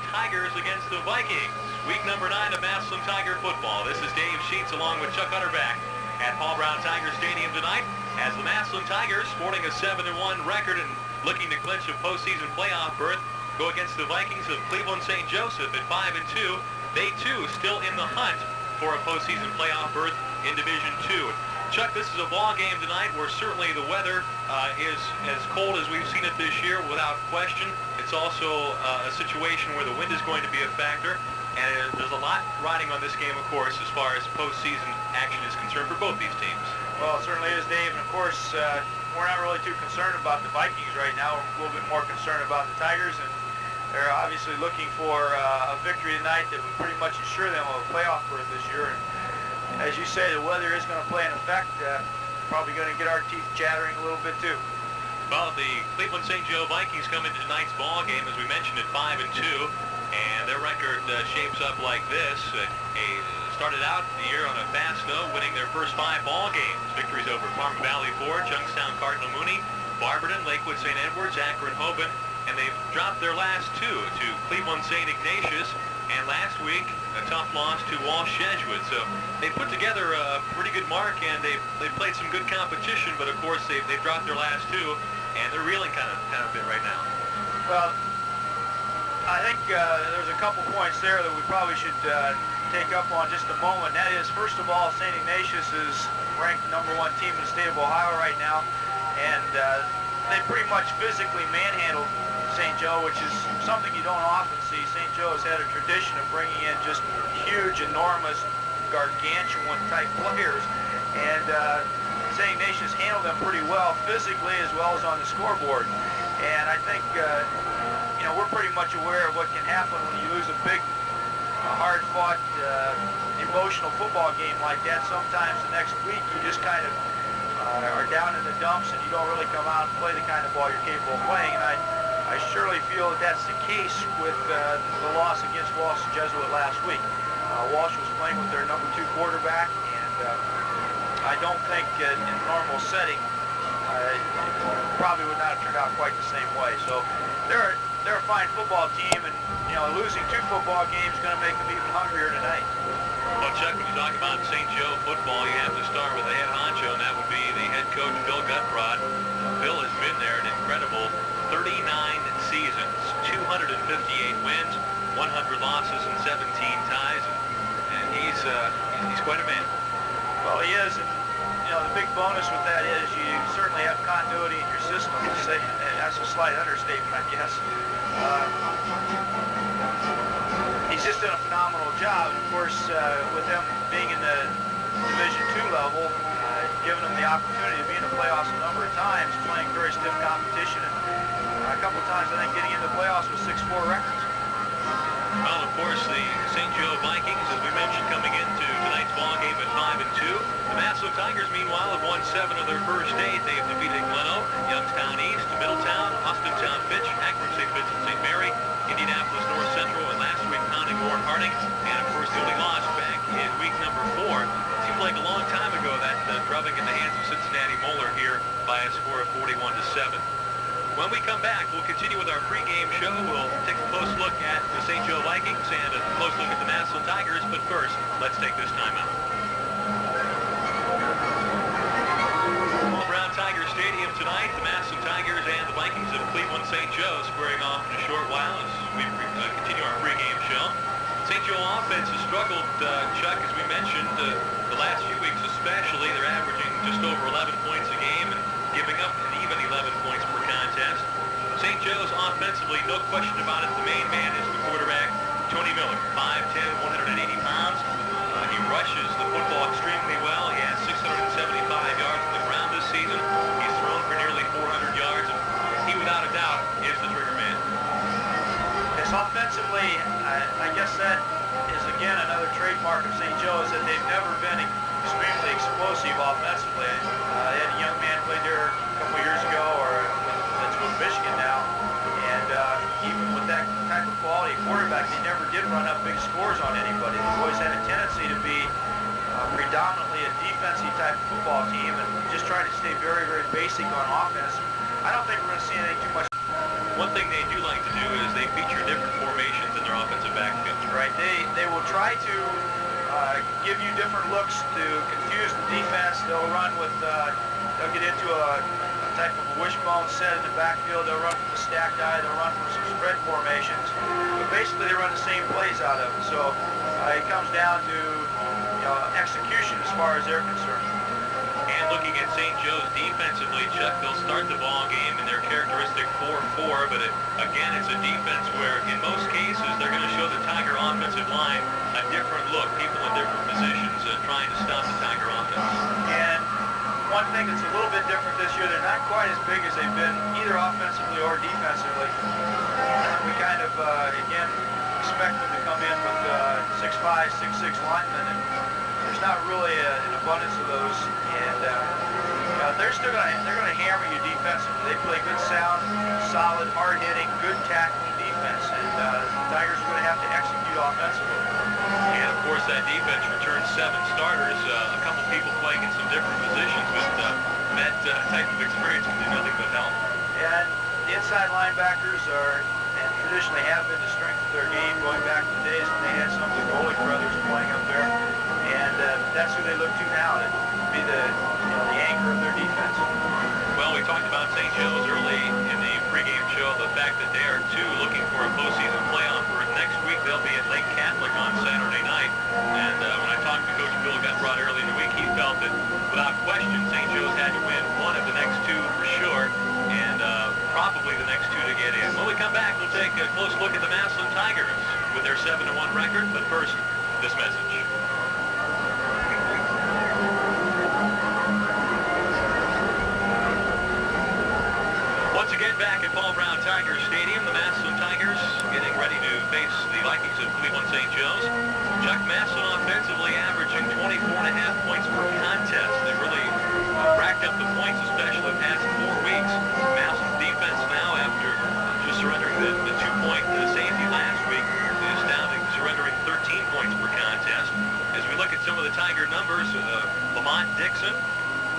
Tigers against the Vikings. Week number 9 of Massillon Tiger football. This is Dave Sheets along with Chuck Utterback at Paul Brown Tiger Stadium tonight as the Massillon Tigers, sporting a 7-1 record and looking to clinch a postseason playoff berth, go against the Vikings of Cleveland St. Joseph at 5-2. They too still in the hunt for a postseason playoff berth in Division 2. Chuck, this is a ball game tonight where certainly the weather is as cold as we've seen it this year, without question. It's also a situation where the wind is going to be a factor, and there's a lot riding on this game, of course, as far as postseason action is concerned for both these teams. Well, it certainly is, Dave, and of course, we're not really too concerned about the Vikings right now. We're a little bit more concerned about the Tigers, and they're obviously looking for a victory tonight that would pretty much ensure them a playoff berth this year. And as you say, the weather is going to play an effect. Probably going to get our teeth chattering a little bit too. Well, the Cleveland St. Joe Vikings come into tonight's ball game, as we mentioned, at 5-2, and their record shapes up like this. Started out the year on a fast note, winning their first 5 ball games. Victories over Farm Valley Forge, Youngstown Cardinal Mooney, Barberton, Lakewood St. Edwards, Akron Hoban, and they've dropped their last 2 to Cleveland St. Ignatius, and last week a tough loss to Walsh Jesuit. So they put together a pretty good mark, and they've played some good competition, but of course they've dropped their last 2, and they're reeling kind of a bit right now. Well, I think there's a couple points there that we probably should take up on just a moment. That is, first of all, St. Ignatius is ranked #1 team in the state of Ohio right now, and they pretty much physically manhandled St. Joe, which is something you don't often see. St. Joe has had a tradition of bringing in just huge, enormous, gargantuan type players, and St. Ignatius handled them pretty well physically as well as on the scoreboard. And I think you know, we're pretty much aware of what can happen when you lose a big, hard-fought, emotional football game like that. Sometimes the next week you just kind of are down in the dumps and you don't really come out and play the kind of ball you're capable of playing. And I surely feel that that's the case with the loss against Walsh Jesuit last week. Walsh was playing with their #2 quarterback, and I don't think in a normal setting it probably would not have turned out quite the same way. So they're a fine football team, and you know, losing 2 football games is going to make them even hungrier tonight. Well, Chuck, when you talk about St. Joe football, you have to start with the head honcho, and that would be the head coach, Bill Gutbrod. Bill has been there an incredible 39 seasons, 258 wins, 100 losses, and 17 ties, and he's quite a man. Well, he is, and you know, the big bonus with that is you certainly have continuity in your system. And that's a slight understatement, I guess. He's just done a phenomenal job. Of course, with them being in the Division 2 level, giving them the opportunity to be in the playoffs a number of times, playing very stiff competition, and a couple of times I think getting into the playoffs with 6-4 records. Well, of course, the St. Joe Vikings, as we mentioned, coming into tonight's ball game at 5-2. The Massillon Tigers, meanwhile, have won 7 of their first 8. They've defeated Gleno, Youngstown East, Middletown, Austintown Fitch, Akron St. Vincent St. Mary, Indianapolis North Central, and last week pounding Warren Harding. And of course, the only loss back in week number 4. Seems like a long time ago, that drubbing in the hands of Cincinnati Moeller here by a score of 41-7. When we come back, we'll continue with our pregame show. We'll take a close look at the St. Joe Vikings and a close look at the Massillon Tigers. But first, let's take this time out. Paul Brown Tiger Stadium tonight. The Massillon Tigers and the Vikings of Cleveland St. Joe squaring off in a short while as we continue our pregame show. St. Joe offense has struggled, Chuck, as we mentioned, the last few weeks especially. They're averaging just over 11 points a game and giving up an even 11 points per contest. St. Joe's offensively, no question about it, the main man is the quarterback, Tony Miller, 5'10", 180 pounds. He rushes the football extremely well. He has 675 yards on the ground this season. He's thrown for nearly 400 yards, and he, without a doubt, is the trigger man. Yes, offensively, I guess that is, again, another trademark of St. Joe, is that they've never been extremely explosive offensively. They had a young man played there a couple of years ago, or that's with Michigan now, and even with that type of quality quarterback, they never did run up big scores on anybody. They've always had a tendency to be predominantly a defensive type of football team and just try to stay very, very basic on offense. I don't think we're going to see anything too much. one thing they do like to do is they feature different formations in their offensive backfield. Right. They will try to give you different looks to confuse the defense. They'll run with, they'll get into a type of a wishbone set in the backfield. They'll run from the stacked eye. They'll run from some spread formations. But basically, they run the same plays out of it. So it comes down to execution as far as they're concerned. And looking at St. Joe's defensively, Chuck, they'll start the ball game in their characteristic 4-4, but again, it's a defense where, in most cases, they're going to show the Tiger offensive line a different look, people in different positions trying to stop the Tiger offense. And one thing that's a little bit different this year, they're not quite as big as they've been either offensively or defensively. We kind of, again, expect them to come in with 6'5", 6'6" linemen, and there's not really an abundance of those. And they're still they're going to hammer you defensively. They play good, sound, solid, hard-hitting, good tackling defense, and the Tigers are going to have to execute offensively. And of course, that defense returns 7 starters. A couple people playing in some different positions, but that type of experience can do nothing but help. And the inside linebackers are, and traditionally have been, the strength of their game going back to the days when they had some of the Golick brothers playing up there. And that's who they look to now to be the anchor of their defense. Well, we talked about St. Joe's early in the pregame show, the fact that they are looking for a postseason playoff berth. Next week they'll be at Lake Catholic on Saturday night. And when I talked to Coach Bill Gutrod early in the week, he felt that without question St. Joe's had to win one of the next 2 for sure, and probably the next 2 to get in. When we come back, we'll take a close look at the Massillon Tigers with their 7-1 record. But first, this message. Once again, back at Paul Brown Tiger Stadium, the Massillon Tigers getting ready to face the Vikings of Cleveland St. Joe's. Chuck, Massillon offensively averaging 24.5 points per contest. They really racked up the points, especially the past 4 weeks. Massillon's defense now, after just surrendering the 2-point safety last week, is now surrendering 13 points per contest. As we look at some of the Tiger numbers, Lamont Dixon,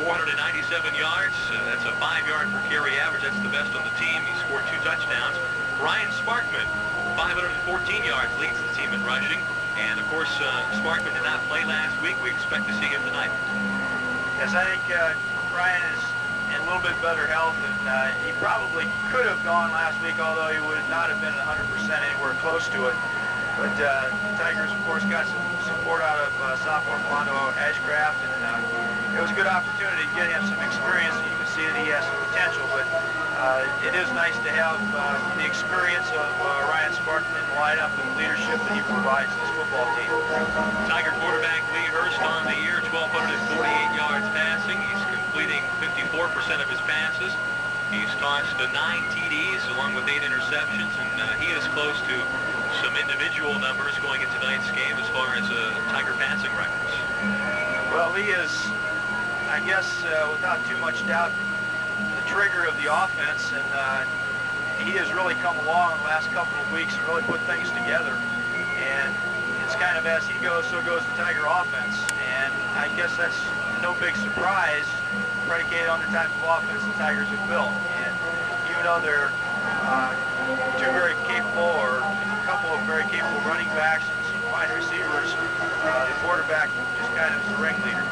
497 yards. That's a 5-yard per carry average. That's the best on the team. He scored 2 touchdowns. Ryan Sparkman, 514 yards, leads the team in rushing. And, of course, Sparkman did not play last week. We expect to see him tonight. Yes, I think Ryan is in a little bit better health, and he probably could have gone last week, although he would not have been 100% anywhere close to it. But the Tigers, of course, got some support out of sophomore Quando Ashcraft, and it was a good opportunity to get him some experience. You can see that he has some potential, but it is nice to have the experience of Ryan Sparkman in the lineup and the leadership that he provides this football team. Tiger quarterback Lee Hurst on the year, 1,248 yards passing. He's completing 54% of his passes. He's tossed 9 TDs along with 8 interceptions, and he is close to some individual numbers going into tonight's game as far as Tiger passing records. Well, he is, I guess, without too much doubt, the trigger of the offense, and he has really come along the last couple of weeks and really put things together. And it's kind of as he goes, so goes the Tiger offense. And I guess that's no big surprise, predicated on the type of offense the Tigers have built. And even though they're 2 very capable, or a couple of very capable running backs and some fine receivers, the quarterback just kind of is the ringleader.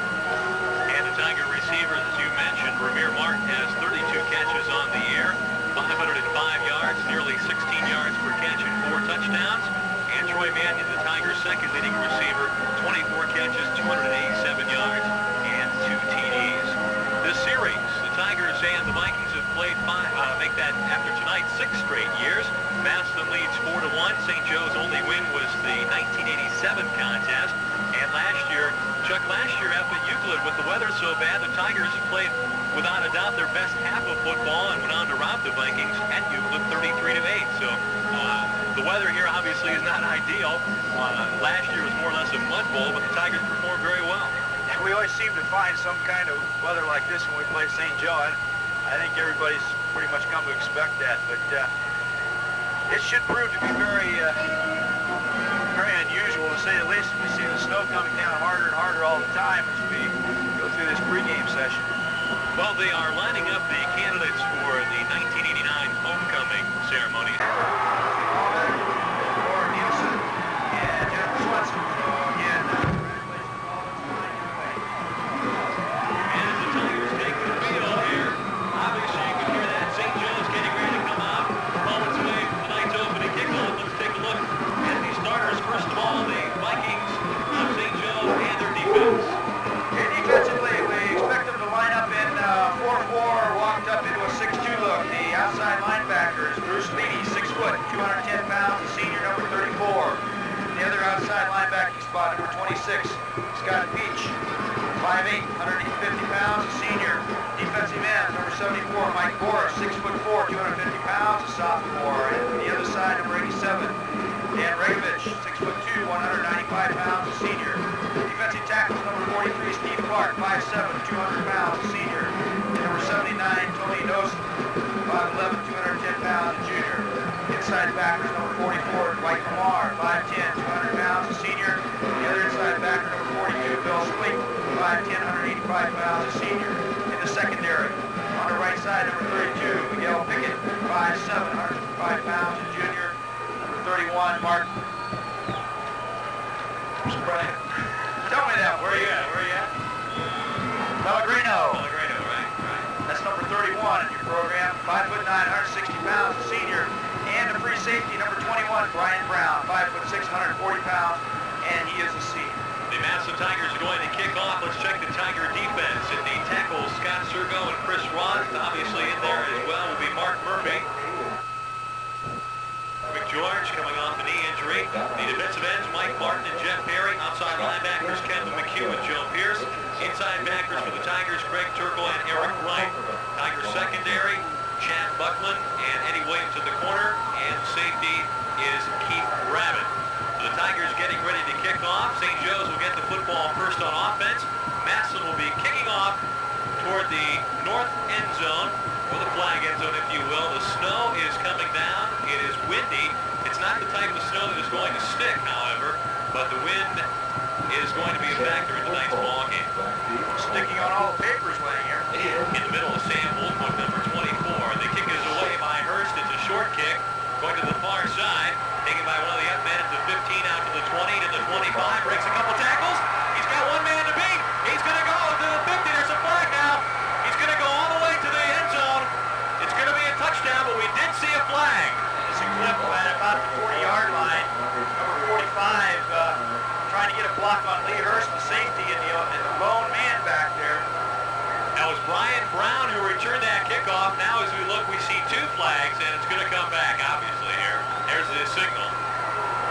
And the Tiger receivers, as you mentioned, Ramir Martin has 32 catches on the year, 505 yards, nearly 16 yards per catch and 4 touchdowns. And Troy Mannion, the Tigers' second leading receiver, 24 catches, 287 yards, and 2 TDs. This series, the Tigers and the Vikings have played 5, make that after tonight 6 straight years. Massillon leads 4-1. St. Joe's only win was the 1987 contest. And last year up at Euclid, with the weather so bad, the Tigers played without a doubt their best half of football and went on to rout the Vikings at Euclid 33-8. So the weather here obviously is not ideal. Last year was more or less a mud bowl, but the Tigers performed very well. We always seem to find some kind of weather like this when we play St. Joe. I think everybody's pretty much come to expect that, but it should prove to be very unusual, to say the least. We see the snow coming down harder and harder all the time as we go through this pregame session. Well, they are lining up the candidates for the 1989 homecoming ceremony. Scott Beach, 5'8", 150 pounds, a senior. Defensive end, number 74, Mike Boris, 6'4", 250 pounds, a sophomore. And the other side, number 87, Dan Regovich, 6'2", 195 pounds, a senior. Defensive tackles, number 43, Steve Clark, 5'7", 200 pounds, a senior. And number 79, Tony Dosen, 5'11", 210 pounds, a junior. Inside backers, number 44, Dwight Lamar, 5'10", 200 pounds, a senior. The other inside backer, number 42, Bill Sleek, 5'10", 185 pounds, a senior. In the secondary, on the right side, number 32, Miguel Pickett, 5'7", 105 pounds, a junior. Number 31, Mark. Brian. Tell me that. Where are you at? Where are you at? Pellegrino. Pellegrino, right. That's number 31 in your program. 5'9", 160 pounds, a senior. And the free safety, number 21, Brian Brown, 5'6", 140 pounds, and he is a senior. The Massillon Tigers are going to kick off. Let's check the Tiger defense. In the tackles, Scott Sergo and Chris Roth. Obviously in there as well will be Mark Murphy. McGeorge coming off a knee injury. The defensive ends, Mike Martin and Jeff Perry. Outside linebackers, Kevin McHugh and Joe Pierce. Inside backers for the Tigers, Greg Turkle and Eric Wright. Tigers secondary, Chad Buckland and Eddie Williams at the corner. And safety is Keith Rabbit. So the Tigers getting ready to kick off. St. Joe's will get the football first on offense. Massillon will be kicking off toward the north end zone, or the flag end zone, if you will. The snow is coming down. It is windy. It's not the type of snow that is going to stick, however, but the wind is going to be a factor in tonight's ball game. Sticking on all the papers laying here. In the middle of Sam Wolfwood, number 24. The kick is away by Hurst. It's a short kick. Going to the far side. Taken by one of the up men at the 15, out to the 20, to the 25. Breaks a couple tackles. He's got one man to beat. He's going to go to the 50. There's a flag now. He's going to go all the way to the end zone. It's going to be a touchdown, but we did see a flag. It's a clip at about the 40-yard line. Number 45 trying to get a block on Lee Hurst, the safety, and the lone man back there. That was Brian Brown who returned that kickoff. Now as we look, we see two flags, and it's going to come back, obviously, here. There's the signal.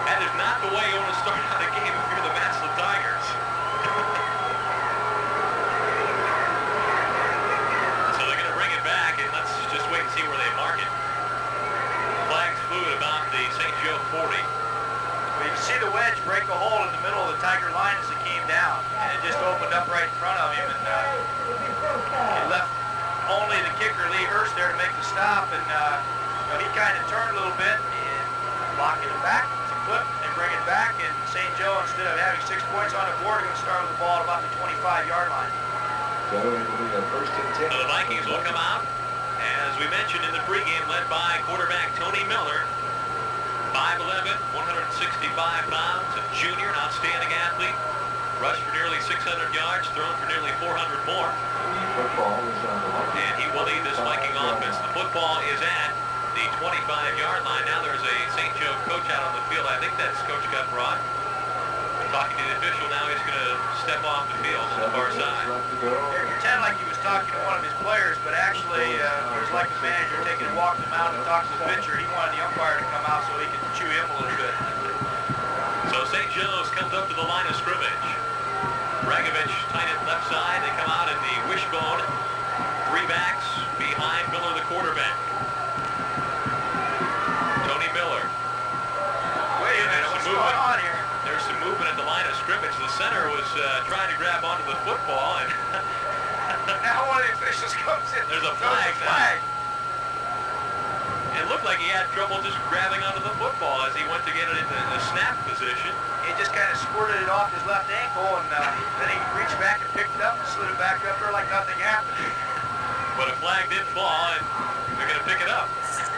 That is not the way you want to start out a game if you're the Massillon Tigers. So they're going to bring it back, and let's just wait and see where they mark it. Flags flew at about the St. Joe 40. Well, you can see the wedge break a hole in the middle of the Tiger line as it came down, and it just opened up right in front of him, and it left only the kicker, Lee Hurst, there to make the stop, and he kind of turned a little bit and blocking it back. It's a clip, they bring it back, and St. Joe, instead of having 6 points on the board, are going to start with the ball at about the 25-yard line. So the Vikings will come out, as we mentioned in the pregame, led by quarterback Tony Miller. 5'11", 165 pounds, a junior, an outstanding athlete. Rushed for nearly 600 yards, thrown for nearly 400 more. And he will lead this Viking offense. The football is at the 25-yard line. Now there's a St. Joe coach out on the field. I think that's Coach Guthrod. Talking to the official now, he's going to step off the field on the far side. It pretended like he was talking to one of his players, but actually it was like the manager taking a walk to the mound and talk to the pitcher. He wanted the umpire to come out so he could chew him a little bit. So St. Joe's comes up to the line of scrimmage. Bregovich tight at left side. They come out in the wishbone. 3 backs behind Miller, the quarterback. Tony Miller. Wait a minute, what's going on here? There's some movement at the line of scrimmage. The center was trying to grab onto the football, and now one of the officials comes in. There's a flag now. It looked like he had trouble just grabbing onto the football as he went to get it in the snap position. He just kind of squirted it off his left ankle, and then he reached back and picked it up and slid it back up there like nothing happened. But a flag did fall, and they're going to pick it up.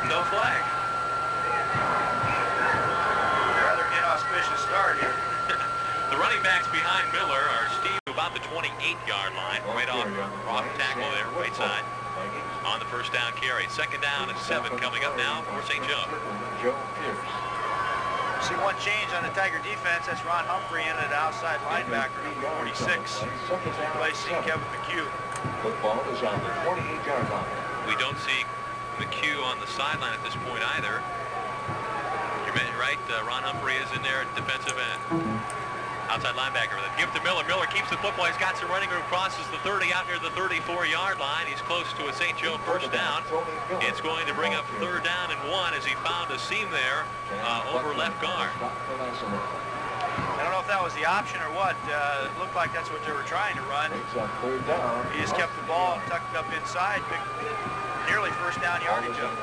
No flag. Rather inauspicious start here. The running backs behind Miller are Steve about the 28-yard line, right off tackle there, right side, on the first down carry. Second down and 7 coming up now for St. Joe. See one change on the Tiger defense. That's Ron Humphrey in at outside linebacker, number 46, replacing Kevin McHugh. Football is on the 28-yard line. We don't see McHugh on the sideline at this point either. You're right, Ron Humphrey is in there at defensive end. Outside linebacker with it. Give it to Miller. Miller keeps the football. He's got some running room. Crosses the 30 out near the 34-yard line. He's close to a St. Joe first down. It's going to bring up 3rd down and 1 as he found a seam there over left guard. I don't know if that was the option or what. It looked like that's what they were trying to run. He just kept the ball and tucked it up inside. Nearly first down yardage of it.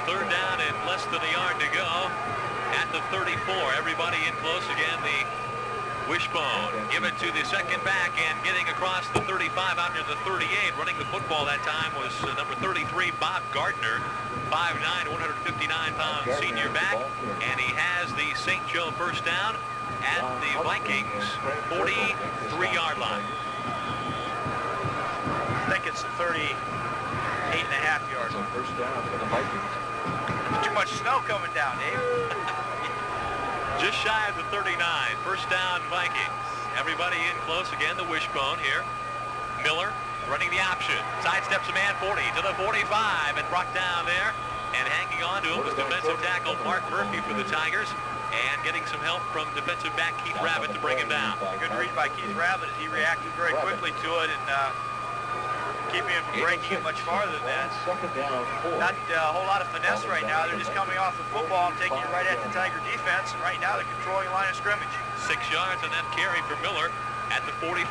3rd down and less than a yard to go at the 34. Everybody in close again. The Wishbone give it to the second back and getting across the 35 out near the 38. Running the football that time was number 33, Bob Gardner, 5'9", 159-pound senior back, and he has the St. Joe first down at the Vikings 43-yard line. I think it's the 38.5 yards. First down for the Vikings. There's too much snow coming down, Dave. Just shy of the 39. First down, Vikings. Everybody in close again. The Wishbone here. Miller running the option. Sidesteps a man 40 to the 45 and brought down there. And hanging on to him was defensive tackle Mark Murphy for the Tigers. And getting some help from defensive back Keith Rabbit to bring him down. Good read by Keith Rabbit. He reacted very quickly to it and keeping him from breaking it much farther than that. Not a whole lot of finesse right now. They're just coming off the football and taking it right at the Tiger defense. And right now they're controlling the line of scrimmage. 6 yards on that carry for Miller at the 45.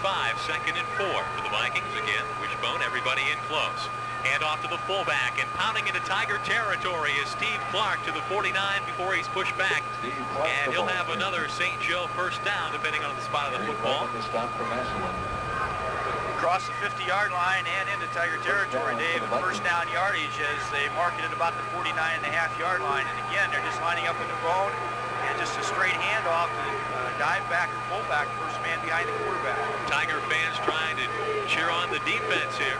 2nd and 4 for the Vikings. Again, Wishbone, everybody in close. Hand off to the fullback and pounding into Tiger territory is Steve Clark to the 49 before he's pushed back. And he'll have another St. Joe first down depending on the spot of the football. Across the 50-yard line and into Tiger territory, Dave, and first down yardage as they mark it at about the 49.5-yard line. And again, they're just lining up in the bone and just a straight handoff to the dive back or fullback, first man behind the quarterback. Tiger fans trying to cheer on the defense here.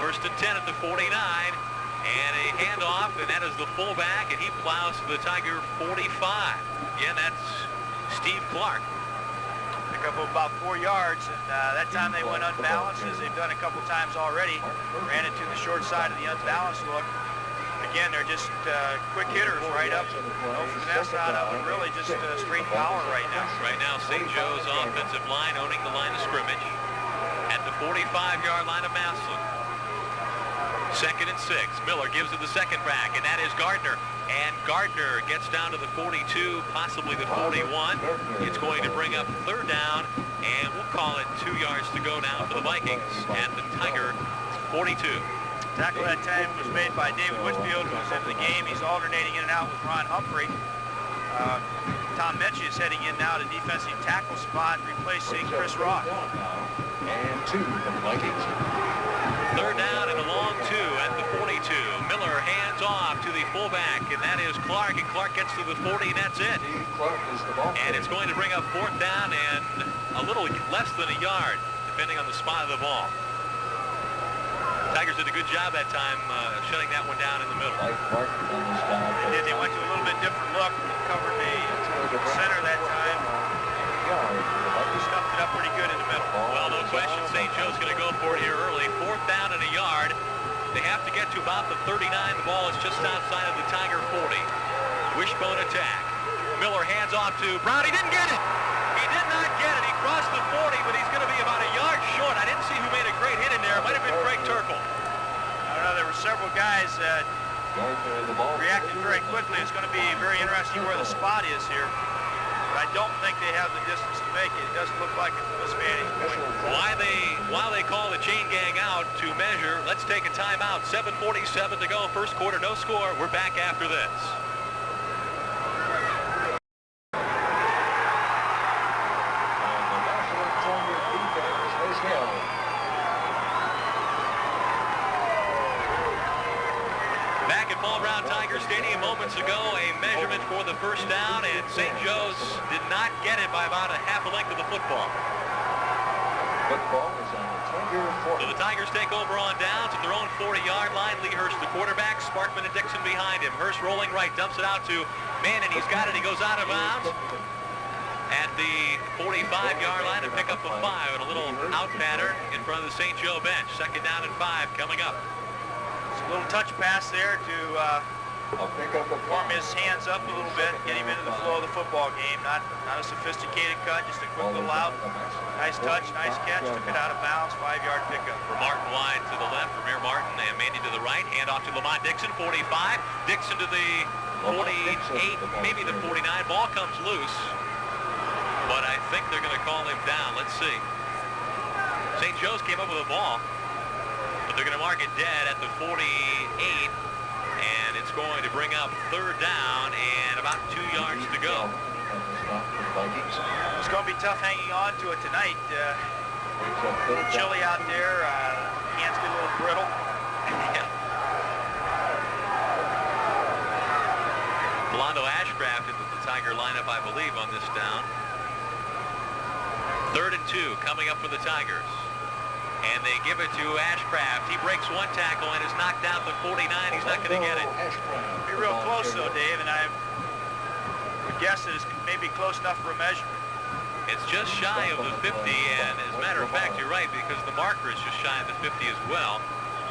1st and 10 at the 49, and a handoff, and that is the fullback, and he plows to the Tiger 45. Again, that's Steve Clark. Pick up about 4 yards, and that time they went unbalanced, as they've done a couple times already. Ran it to the short side of the unbalanced look. Again, they're just quick hitters right up. No finesse out of them, really just straight power right now. Right now, St. Joe's offensive line owning the line of scrimmage at the 45-yard line of Massillon. 2nd and 6. Miller gives it the second back, and that is Gardner. And Gardner gets down to the 42, possibly the 41. It's going to bring up 3rd down, and we'll call it 2 yards to go now for the Vikings at the Tiger 42. Tackle that time was made by David Whitfield, who was in the game. He's alternating in and out with Ron Humphrey. Tom Mechie is heading in now to defensive tackle spot, replacing Chris Rock. And 2 for the Vikings. 3rd down and a long 2 at the 42. Miller hands off to the fullback, and that is Clark, and Clark gets to the 40, and that's it. Clark is the ball. And it's going to bring up 4th down and a little less than a yard, depending on the spot of the ball. Tigers did a good job that time shutting that one down in the middle. They did. They went to a little bit different look, covered the center that time. Stuffed it up pretty good in the middle. Well, no question, St. Joe's going to go for it here early. 4th down and a yard. They have to get to about the 39. The ball is just outside of the Tiger 40. Wishbone attack. Miller hands off to Brown. He didn't get it. He did not get it. He crossed the 40, but he's going to be about a yard short. I didn't see who made a great hit in there. It might have been Greg Turkle. I don't know. There were several guys that reacted very quickly. It's going to be very interesting where the spot is here. But I don't think they have the distance to make it. It doesn't look like it from this vantage point. While they call the chain gang out to measure, let's take a timeout. 7:47 to go, first quarter, no score. We're back after this. Stadium moments ago, a measurement for the first down, and St. Joe's did not get it by about a half a length of the football. Football is on the Tiger 40. So the Tigers take over on downs at their own 40-yard line. Lee Hurst, the quarterback, Sparkman and Dixon behind him. Hurst rolling right, dumps it out to Manning. He's got it. He goes out of bounds at the 45-yard line to pick up a 5 and a little out pattern in front of the St. Joe bench. 2nd down and 5 coming up. It's a little touch pass there to A pickup of warm his hands up a little bit, get him into the flow of the football game. Not a sophisticated cut, just a quick little out. Nice touch, nice catch, took it out of bounds, 5-yard pickup. For Martin wide to the left, Ramir Martin and Mandy to the right. Hand off to Lamont Dixon, 45. Dixon to the 48, maybe the 49. Ball comes loose, but I think they're going to call him down. Let's see. St. Joe's came up with a ball, but they're going to mark it dead at the 48. And it's going to bring up 3rd down and about 2 yards to go. It's going to be tough hanging on to it tonight. A little chilly out there. Hands get a little brittle. Blondo Ashcraft into the Tiger lineup, I believe, on this down. 3rd and 2 coming up for the Tigers. And they give it to Ashcraft. He breaks one tackle and is knocked down to 49. He's not going to get it. Be real close, though, Dave, and I would guess that it's maybe close enough for a measurement. It's just shy of the 50, and as a matter of fact, you're right, because the marker is just shy of the 50 as well.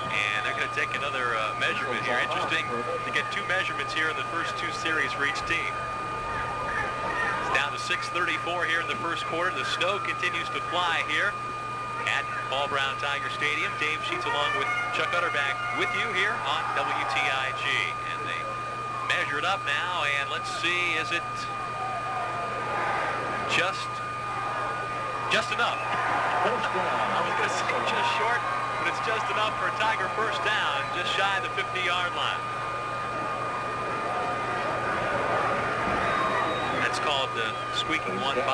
And they're going to take another measurement here. Interesting to get 2 measurements here in the first 2 series for each team. It's down to 6:34 here in the first quarter. The snow continues to fly here at Paul Brown Tiger Stadium. Dave Sheets along with Chuck Utterback with you here on WTIG. And they measure it up now, and let's see, is it just enough? I was going to say just short, but it's just enough for a Tiger first down, just shy of the 50-yard line. That's called the squeaking 1-5. Okay.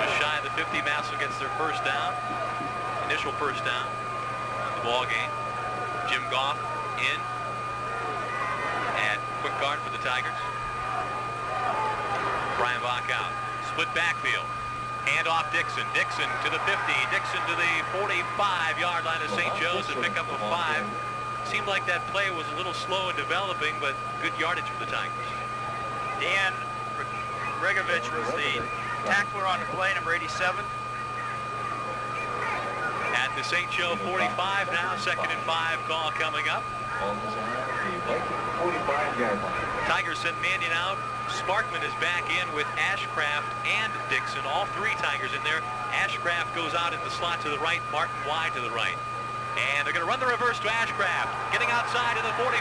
Just shy of the 50, Massillon gets their first down. Initial first down of the ball game. Jim Goff in at quick guard for the Tigers. Brian Bach out. Split backfield. Hand off Dixon. Dixon to the 50. Dixon to the 45-yard line of St. Joe's and pick up a 5. Seemed like that play was a little slow in developing, but good yardage for the Tigers. Dan Bregovich was the tackler on the play, number 87. At the St. Joe 45 now, 2nd and 5 call coming up. Tigers send Mannion out. Sparkman is back in with Ashcraft and Dixon, all 3 Tigers in there. Ashcraft goes out in the slot to the right, Martin wide to the right. And they're going to run the reverse to Ashcraft. Getting outside to the 45.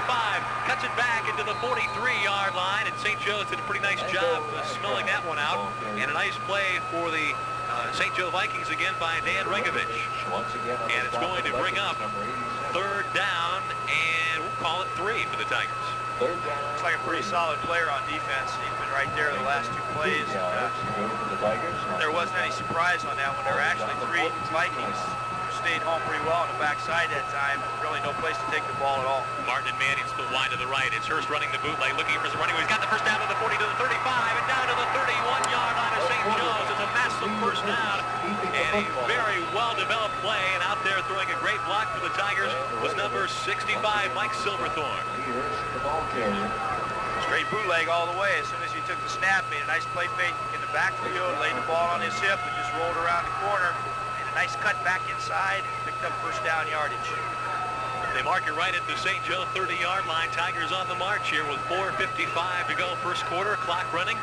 Cuts it back into the 43-yard line. And St. Joe's did a pretty nice job smelling that one out. And a nice play for the St. Joe Vikings again by Dan Bregovich. And it's going to bring up 3rd down. And we'll call it 3 for the Tigers. Looks like a pretty solid player on defense. He's been right there the last 2 plays. There wasn't any surprise on that one. There were actually 3 Vikings stayed home pretty well on the backside that time. Really no place to take the ball at all. Martin and Manning split wide to the right. It's Hurst running the bootleg, looking for some running. He's got the first down to the 40, to the 35, and down to the 31-yard line of St. Joe's. It's a massive first down, and a very well-developed play. And out there throwing a great block for the Tigers was number 65, Mike Silverthorne. Straight bootleg all the way. As soon as he took the snap, made a nice play fake in the backfield, laid the ball on his hip, and just rolled around the corner. Nice cut back inside, picked up first down yardage. They mark it right at the St. Joe 30-yard line. Tigers on the march here with 4:55 to go first quarter. Clock running.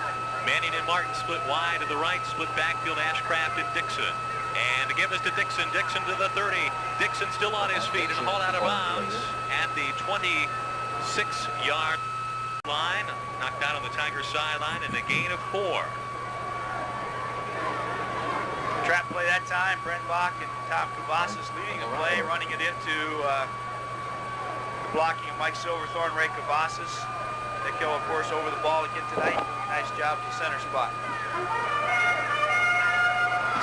Manning and Martin split wide to the right. Split backfield, Ashcraft and Dixon. And to give us to Dixon. Dixon to the 30. Dixon still on his feet and hauled out of bounds at the 26-yard line. Knocked out on the Tigers sideline and a gain of 4. Trap play that time, Brent Bach and Tom Cavazos leading the play, running it into the blocking of Mike Silverthorne, Ray Cavazos. Nico, of course, over the ball again tonight, doing a nice job at the center spot.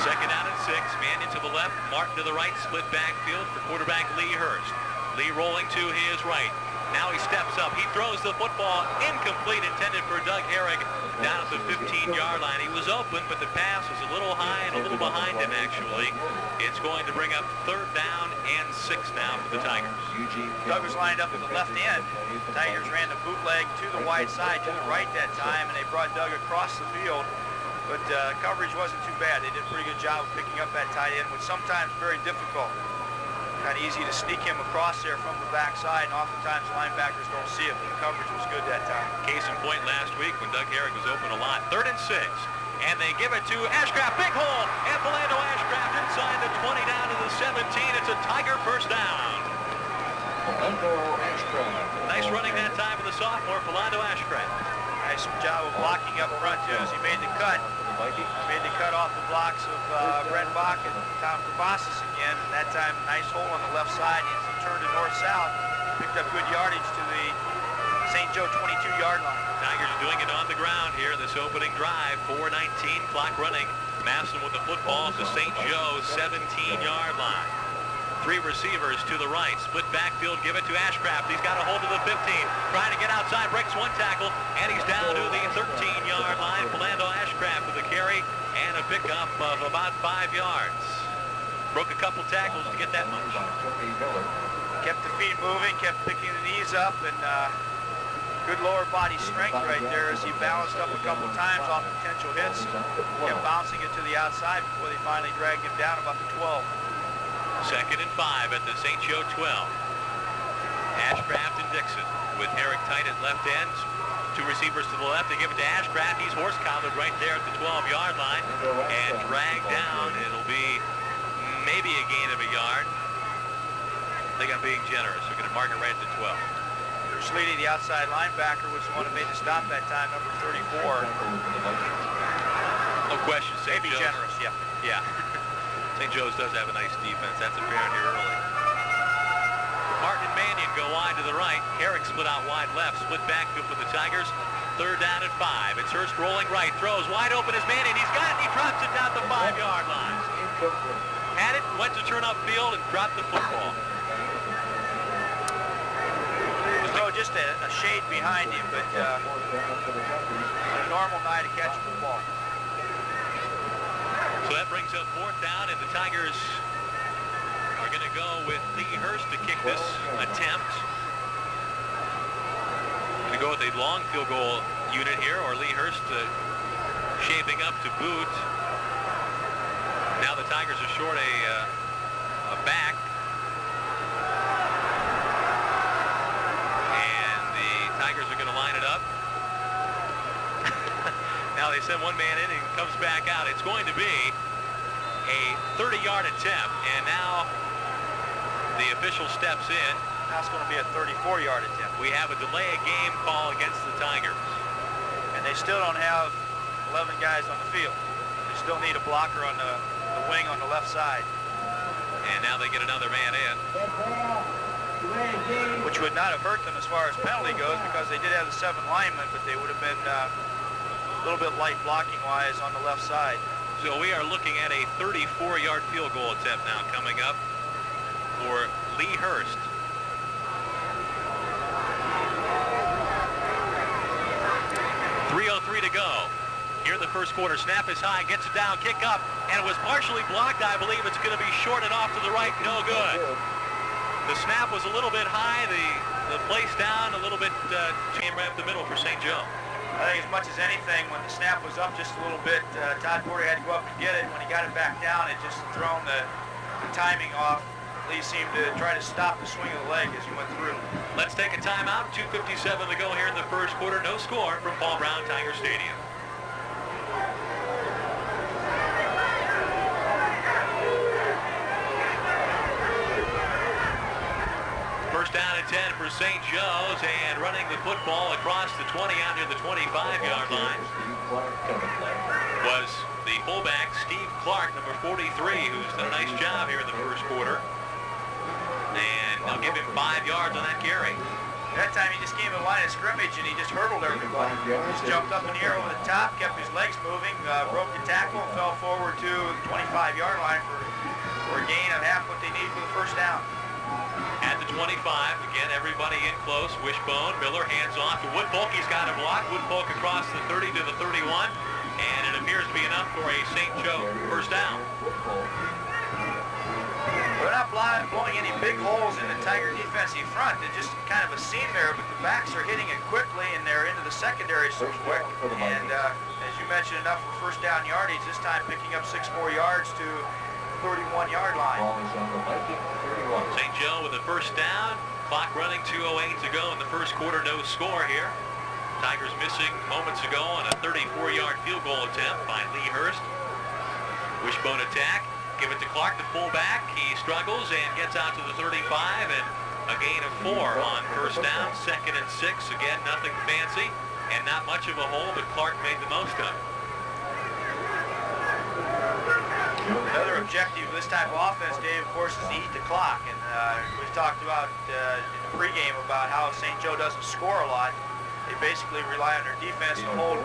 2nd down and 6, Mannion to the left, Martin to the right, split backfield for quarterback Lee Hurst. Lee rolling to his right. Now he steps up. He throws the football incomplete, intended for Doug Herrig down at the 15-yard line. He was open, but the pass was a little high and a little behind him, actually. It's going to bring up 3rd down and 6 now for the Tigers. Doug was lined up at the left end. The Tigers ran the bootleg to the wide side, to the right that time, and they brought Doug across the field. But coverage wasn't too bad. They did a pretty good job of picking up that tight end, which sometimes very difficult. kind of easy to sneak him across there from the backside, and oftentimes linebackers don't see it, but the coverage was good that time. Case in point last week when Doug Herrick was open a lot. 3rd and 6. And they give it to Ashcraft. Big hole. And Philando Ashcraft inside the 20 down to the 17. It's a Tiger first down. Nice running that time for the sophomore, Philando Ashcraft. Nice job of blocking up front, too, as he made the cut. Made the cut off the blocks of Brent Bach and Tom Krabassis again. And that time, nice hole on the left side. He turned to north-south. Picked up good yardage to the St. Joe 22-yard line. Tigers doing it on the ground here in this opening drive. 4:19, clock running. Massillon with the football at the St. Joe 17-yard line. 3 receivers to the right. Split backfield, give it to Ashcraft. He's got a hold of the 15. Trying to get outside, breaks 1 tackle, and he's down to the 13-yard line. Philando Ashcraft with a carry and a pickup of about 5 yards. Broke a couple tackles to get that much. Kept the feet moving, kept picking the knees up, and good lower body strength right there as he balanced up a couple times off potential hits. Kept bouncing it to the outside before they finally dragged him down about the 12. 2nd and 5 at the St. Joe 12. Ashcraft and Dixon with Herrick tight at left ends. 2 receivers to the left. They give it to Ashcraft. He's horse collared right there at the 12-yard line and dragged down. It'll be maybe a gain of a yard. I think I'm being generous. We're going to mark it right at the 12. Sleety, the outside linebacker, was the one who made the stop that time, number 34. No question. Maybe generous, yeah. Yeah. St. Joe's does have a nice defense. That's apparent here early. Martin and Mannion go wide to the right. Herrick split out wide left. Split backfield for the Tigers. 3rd down and 5. It's Hurst rolling right. Throws wide open as Mannion. He's got it. He drops it down the 5-yard line. Had it, went to turn upfield and dropped the football. Throw just a shade behind him, but a normal guy to catch the ball. So that brings up 4th down, and the Tigers are going to go with Lee Hurst to kick this attempt. Going to go with a long field goal unit here, or Lee Hurst shaping up to boot. Now the Tigers are short a back. And the Tigers are going to line it up. Now they send 1 man in and comes back out. It's going to be a 30-yard attempt, and now the official steps in. Now it's going to be a 34-yard attempt. We have a delay of game call against the Tigers. And they still don't have 11 guys on the field. They still need a blocker on the wing on the left side. And now they get another man in. Which would not have hurt them as far as penalty goes, because they did have the 7 linemen, but they would have been a little bit light blocking-wise on the left side. So we are looking at a 34-yard field goal attempt now coming up for Lee Hurst. .303 to go. Here in the first quarter. Snap is high, gets it down, kick up, and it was partially blocked. I believe it's going to be short and off to the right. No good. The snap was a little bit high. The place down a little bit came right up the middle for St. Joe. I think as much as anything, when the snap was up just a little bit, Todd Corey had to go up and get it. When he got it back down, it just thrown the timing off. Lee seemed to try to stop the swing of the leg as he went through. Let's take a timeout. 2:57 to go here in the first quarter. No score from Paul Brown Tiger Stadium. First down and 10 for St. Joe's, and running the football across the 20 out near the 25-yard line was the fullback, Steve Clark, number 43, who's done a nice job here in the first quarter. And they'll give him 5 yards on that carry. That time he just came in line of scrimmage and he just hurdled everybody. Just jumped up in the air over the top, kept his legs moving, broke the tackle, and fell forward to the 25-yard line for a gain of half what they need for the first down. At the 25, again, everybody in close. Wishbone, Miller hands off to Woodfolk. He's got a block. Woodfolk across the 30 to the 31, and it appears to be enough for a St. Joe first down. They're not blowing any big holes in the Tiger defensive front. They're just kind of a seam there, but the backs are hitting it quickly, and they're into the secondary so quick. And as you mentioned, enough for first down yardage. This time picking up 6 more yards to 31-yard line. Ball is on the Viking 31. St. Joe with the first down. Clock running, 2:08 to go in the first quarter. No score here. Tigers missing moments ago on a 34-yard field goal attempt by Lee Hurst. Wishbone attack. Give it to Clark, the fullback. He struggles and gets out to the 35, and a gain of 4 on first down. 2nd and 6. Again, nothing fancy and not much of a hole, but Clark made the most of it. Another objective of this type of offense, Dave, of course, is to eat the clock. And we've talked about in the pregame about how St. Joe doesn't score a lot. They basically rely on their defense to hold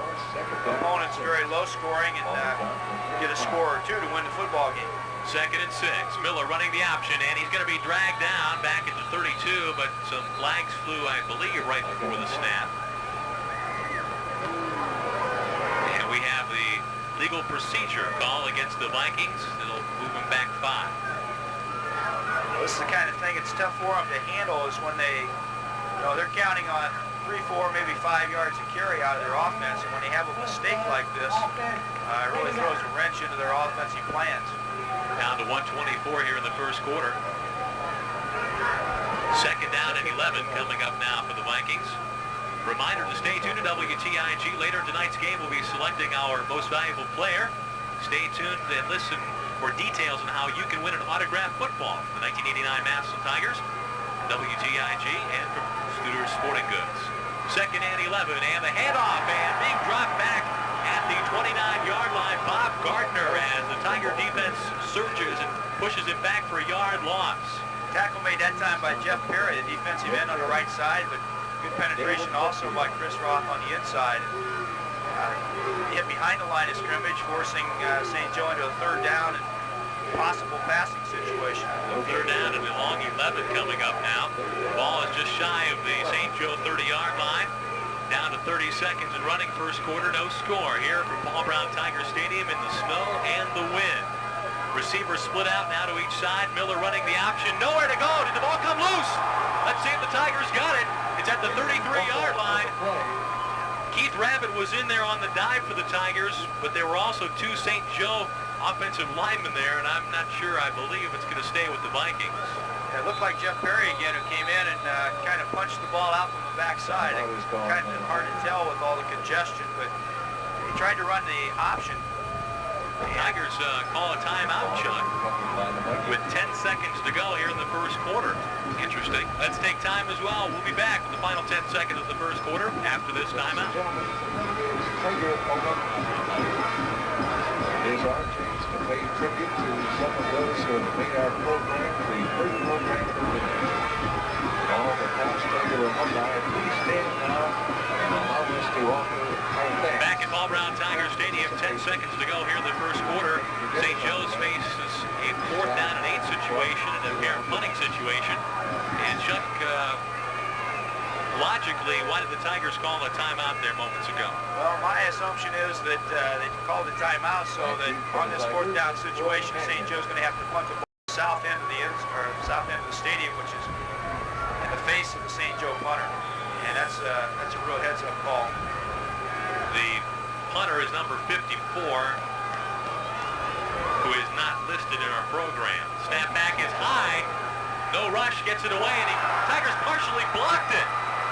opponents very low scoring and get a score or two to win the football game. 2nd and 6. Miller running the option, and he's going to be dragged down back at the 32, but some flags flew, I believe, right before the snap. And we have the legal procedure call against the Vikings. It'll move them back 5. Well, this is the kind of thing it's tough for them to handle is when they, they're counting on 3, 4, maybe 5 yards of carry out of their offense. And when they have a mistake like this, it really throws a wrench into their offensive plans. Down to 1:24 here in the first quarter. 2nd down and 11 coming up now for the Vikings. Reminder to stay tuned to WTIG. Later in tonight's game, we'll be selecting our most valuable player. Stay tuned and listen for details on how you can win an autographed football from the 1989 Massillon Tigers, WTIG, and from Studer Sporting Goods. 2nd and 11, and the handoff, and being dropped back at the 29-yard line. Bob Gardner, as the Tiger defense surges and pushes it back for a yard loss. Tackle made that time by Jeff Perry, the defensive end on the right side, but good penetration also by Chris Roth on the inside. Hit behind the line of scrimmage, forcing St. Joe into a 3rd down and possible passing situation. 3rd down and a long 11 coming up now. Ball is just shy of the St. Joe 30-yard line. Down to 30 seconds and running first quarter. No score here from Paul Brown Tiger Stadium in the snow and the wind. Receivers split out now to each side. Miller running the option. Nowhere to go. Did the ball come loose? Let's see if the Tigers got it. It's at the 33-yard line. Keith Rabbit was in there on the dive for the Tigers, but there were also 2 St. Joe offensive linemen there, and I'm not sure. I believe it's going to stay with the Vikings. Yeah, it looked like Jeff Perry again, who came in and kind of punched the ball out from the backside. It was kind of hard to tell with all the congestion, but he tried to run the option. The Tigers call a timeout, Chuck, with 10 seconds to go here in the first quarter. Interesting. Let's take time as well. We'll be back with the final 10 seconds of the first quarter after this timeout. It is our chance to pay tribute to some of those who have made our program the first program of the week. All the past Tiger alumni, please stand now and allow us to offer our thanks. Back at Paul Brown Tiger Stadium, 10 seconds to go here in the first quarter. St. Joe's faces a 4th down and 8 situation, an apparent punting situation. And Chuck, logically, why did the Tigers call a timeout there moments ago? Well, my assumption is that they called a timeout so that on this 4th down situation, St. Joe's going to have to punt the ball south end of the stadium, which is in the face of the St. Joe punter, and that's a real heads-up call. The punter is number 54, who is not listed in our program. Snap back is high. No rush, gets it away, and the Tigers partially blocked it.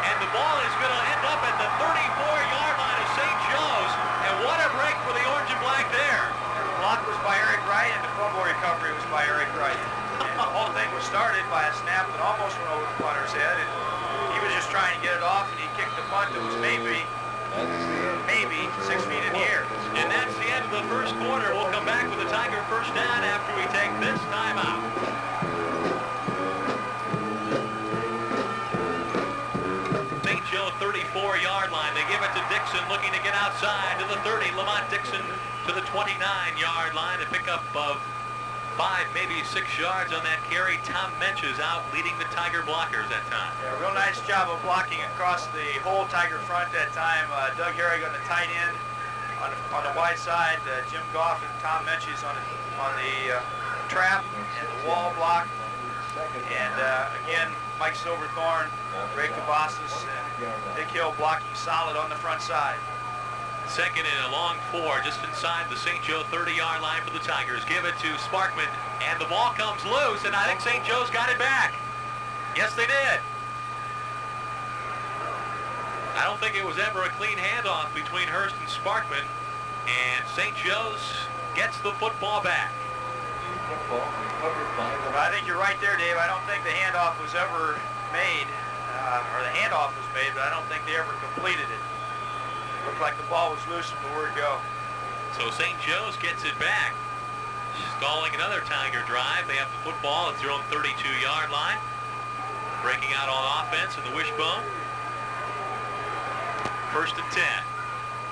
And the ball is going to end up at the 34-yard line of St. Joe's. And what a break for the orange and black there. The block was by Eric Wright, and the fumble recovery was by Eric Wright. And the whole thing was started by a snap that almost went over the punter's head, and he was just trying to get it off, and he kicked the punt that was maybe 6 feet in the air. And that's the end of the first quarter. We'll come back with a Tiger first down after we take this timeout. St. Joe 34-yard line. They give it to Dixon, looking to get outside to the 30. Lamont Dixon to the 29-yard line. A pickup of 5, maybe 6 yards on that carry. Tom Mensch is out leading the Tiger blockers that time. Yeah, real nice job of blocking across the whole Tiger front that time. Doug Herrig on the tight end. On the wide side, Jim Goff and Tom Mensch is on the trap and the wall block. And again, Mike Silverthorne, Ray Cavazos, and Dick Hill blocking solid on the front side. Second and a long 4 just inside the St. Joe 30-yard line for the Tigers. Give it to Sparkman, and the ball comes loose, and I think St. Joe's got it back. Yes, they did. I don't think it was ever a clean handoff between Hurst and Sparkman, and St. Joe's gets the football back. I think you're right there, Dave. I don't think the handoff was ever made, or the handoff was made, but I don't think they ever completed it. Looked like the ball was loose from the word go. So St. Joe's gets it back, stalling another Tiger drive. They have the football at their own 32-yard line, breaking out on offense in the wishbone. First and 10.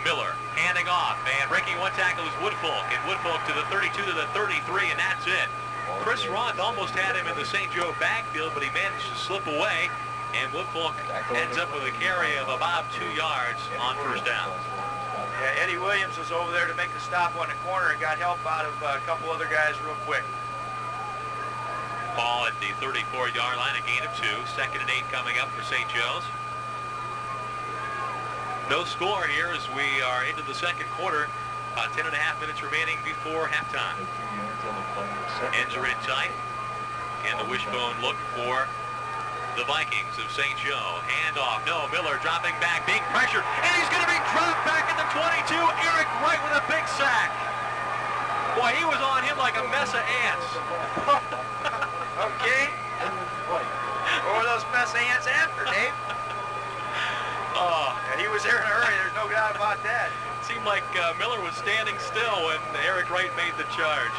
Miller handing off, and breaking one tackle is Woodfolk, and Woodfolk to the 32 to the 33, and that's it. Chris Roth almost had him in the St. Joe backfield, but he managed to slip away, and Woodfolk ends up with a carry of about 2 yards on first down. Yeah, Eddie Williams was over there to make the stop on the corner and got help out of a couple other guys real quick. Ball at the 34-yard line, a gain of 2. Second and 8 coming up for St. Joe's. No score here as we are into the second quarter. About 10.5 minutes remaining before halftime. Ends are in tight. And the wishbone look for the Vikings of St. Joe. Handoff. No, Miller dropping back, being pressured. And he's going to be dropped back at the 22. Eric Wright with a big sack. Boy, he was on him like a mess of ants. Okay. What were those mess of ants after, Dave? And he was there in a hurry. There's no doubt about that. Seemed like Miller was standing still when Eric Wright made the charge.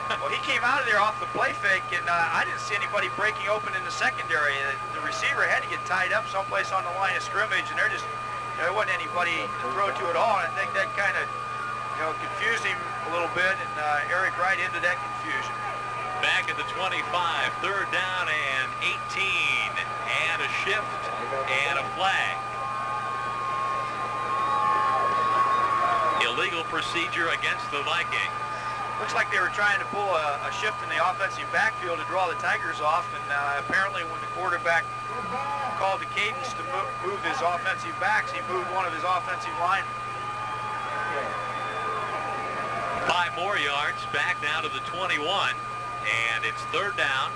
Well, he came out of there off the play fake, and I didn't see anybody breaking open in the secondary. The receiver had to get tied up someplace on the line of scrimmage, and there wasn't anybody to throw to at all. And I think that kind of, confused him a little bit, and Eric Wright ended that confusion. Back at the 25, third down and 18, and a shift and a flag. Illegal procedure against the Vikings. Looks like they were trying to pull a shift in the offensive backfield to draw the Tigers off, and apparently when the quarterback called the cadence to move his offensive backs, he moved one of his offensive linemen. 5 more yards, back now to the 21, and it's third down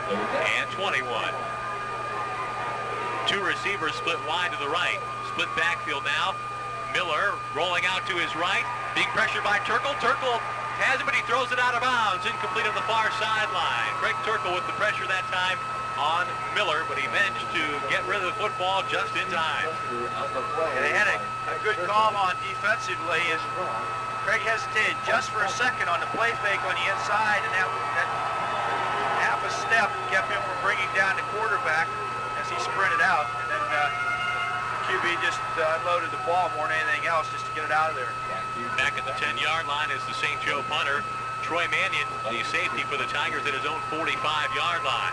and 21. 2 receivers split wide to the right. Split backfield now. Miller rolling out to his right, being pressured by Turkle. Turkle has it, but he throws it out of bounds, incomplete on the far sideline. Craig Turkle with the pressure that time on Miller, but he managed to get rid of the football just in time. Yeah, they had a good call on defensively, and Craig hesitated just for a second on the play fake on the inside, and that half a step kept him from bringing down the quarterback as he sprinted out, and then QB just unloaded the ball more than anything else just to get it out of there. Back at the 10-yard line is the St. Joe punter, Troy Mannion, the safety for the Tigers at his own 45-yard line.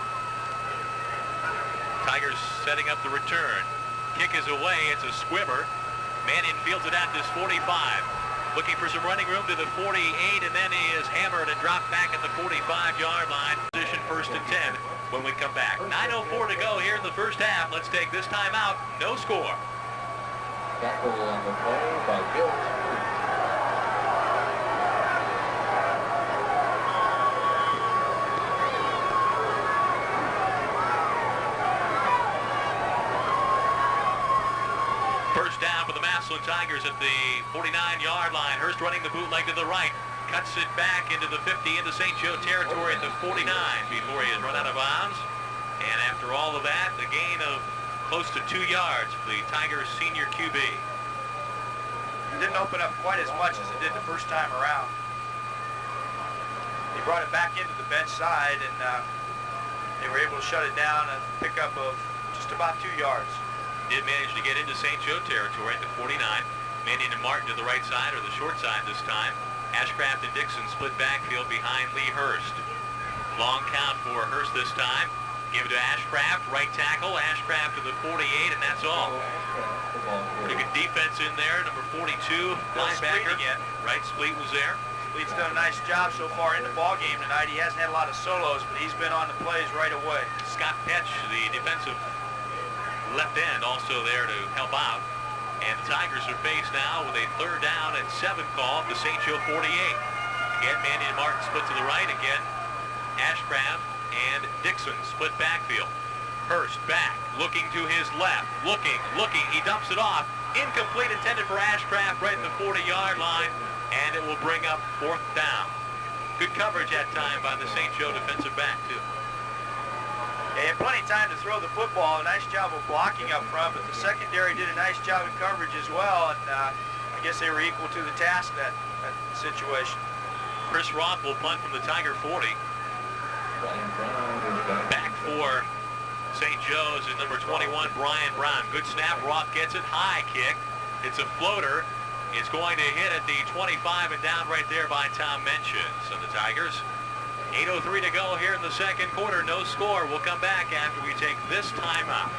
Tigers setting up the return. Kick is away. It's a squibber. Mannion fields it at this 45. Looking for some running room to the 48, and then he is hammered and dropped back at the 45-yard line. Position first and 10 when we come back. 9:04 to go here in the first half. Let's take this time out. No score. Tackle on the play by Bill. First down for the Massillon Tigers at the 49-yard line. Hurst running the bootleg to the right. Cuts it back into the 50, into St. Joe territory at the 49 before he is run out of bounds. And after all of that, the gain of close to 2 yards for the Tigers senior QB. It didn't open up quite as much as it did the first time around. He brought it back into the bench side, and they were able to shut it down and pick up of just about 2 yards. Did manage to get into St. Joe territory at the 49. Mannion and Martin to the right side, or the short side this time. Ashcraft and Dixon split backfield behind Lee Hurst. Long count for Hurst this time. Give it to Ashcraft, right tackle. Ashcraft to the 48, and that's all. Pretty good defense in there. Number 42, linebacker. Again. Right, Spleet was there. Spleet's done a nice job so far in the ball game tonight. He hasn't had a lot of solos, but he's been on the plays right away. Scott Petch, the defensive left end, also there to help out. And the Tigers are faced now with a 3rd down and 7 call at the St. Joe 48. Again, Mandy and Martin split to the right. Again, Ashcraft and Dixon split backfield. Hurst back, looking to his left, looking. He dumps it off. Incomplete, intended for Ashcraft right at the 40-yard line, and it will bring up 4th down. Good coverage that time by the St. Joe defensive back, too. They had plenty of time to throw the football. A nice job of blocking up front, but the secondary did a nice job in coverage as well, and I guess they were equal to the task that situation. Chris Roth will punt from the Tiger 40. Back for St. Joe's is number 21, Brian Brown. Good snap. Roth gets it. High kick. It's a floater. It's going to hit at the 25 and down right there by Tom Mention. So the Tigers, 8:03 to go here in the second quarter. No score. We'll come back after we take this timeout.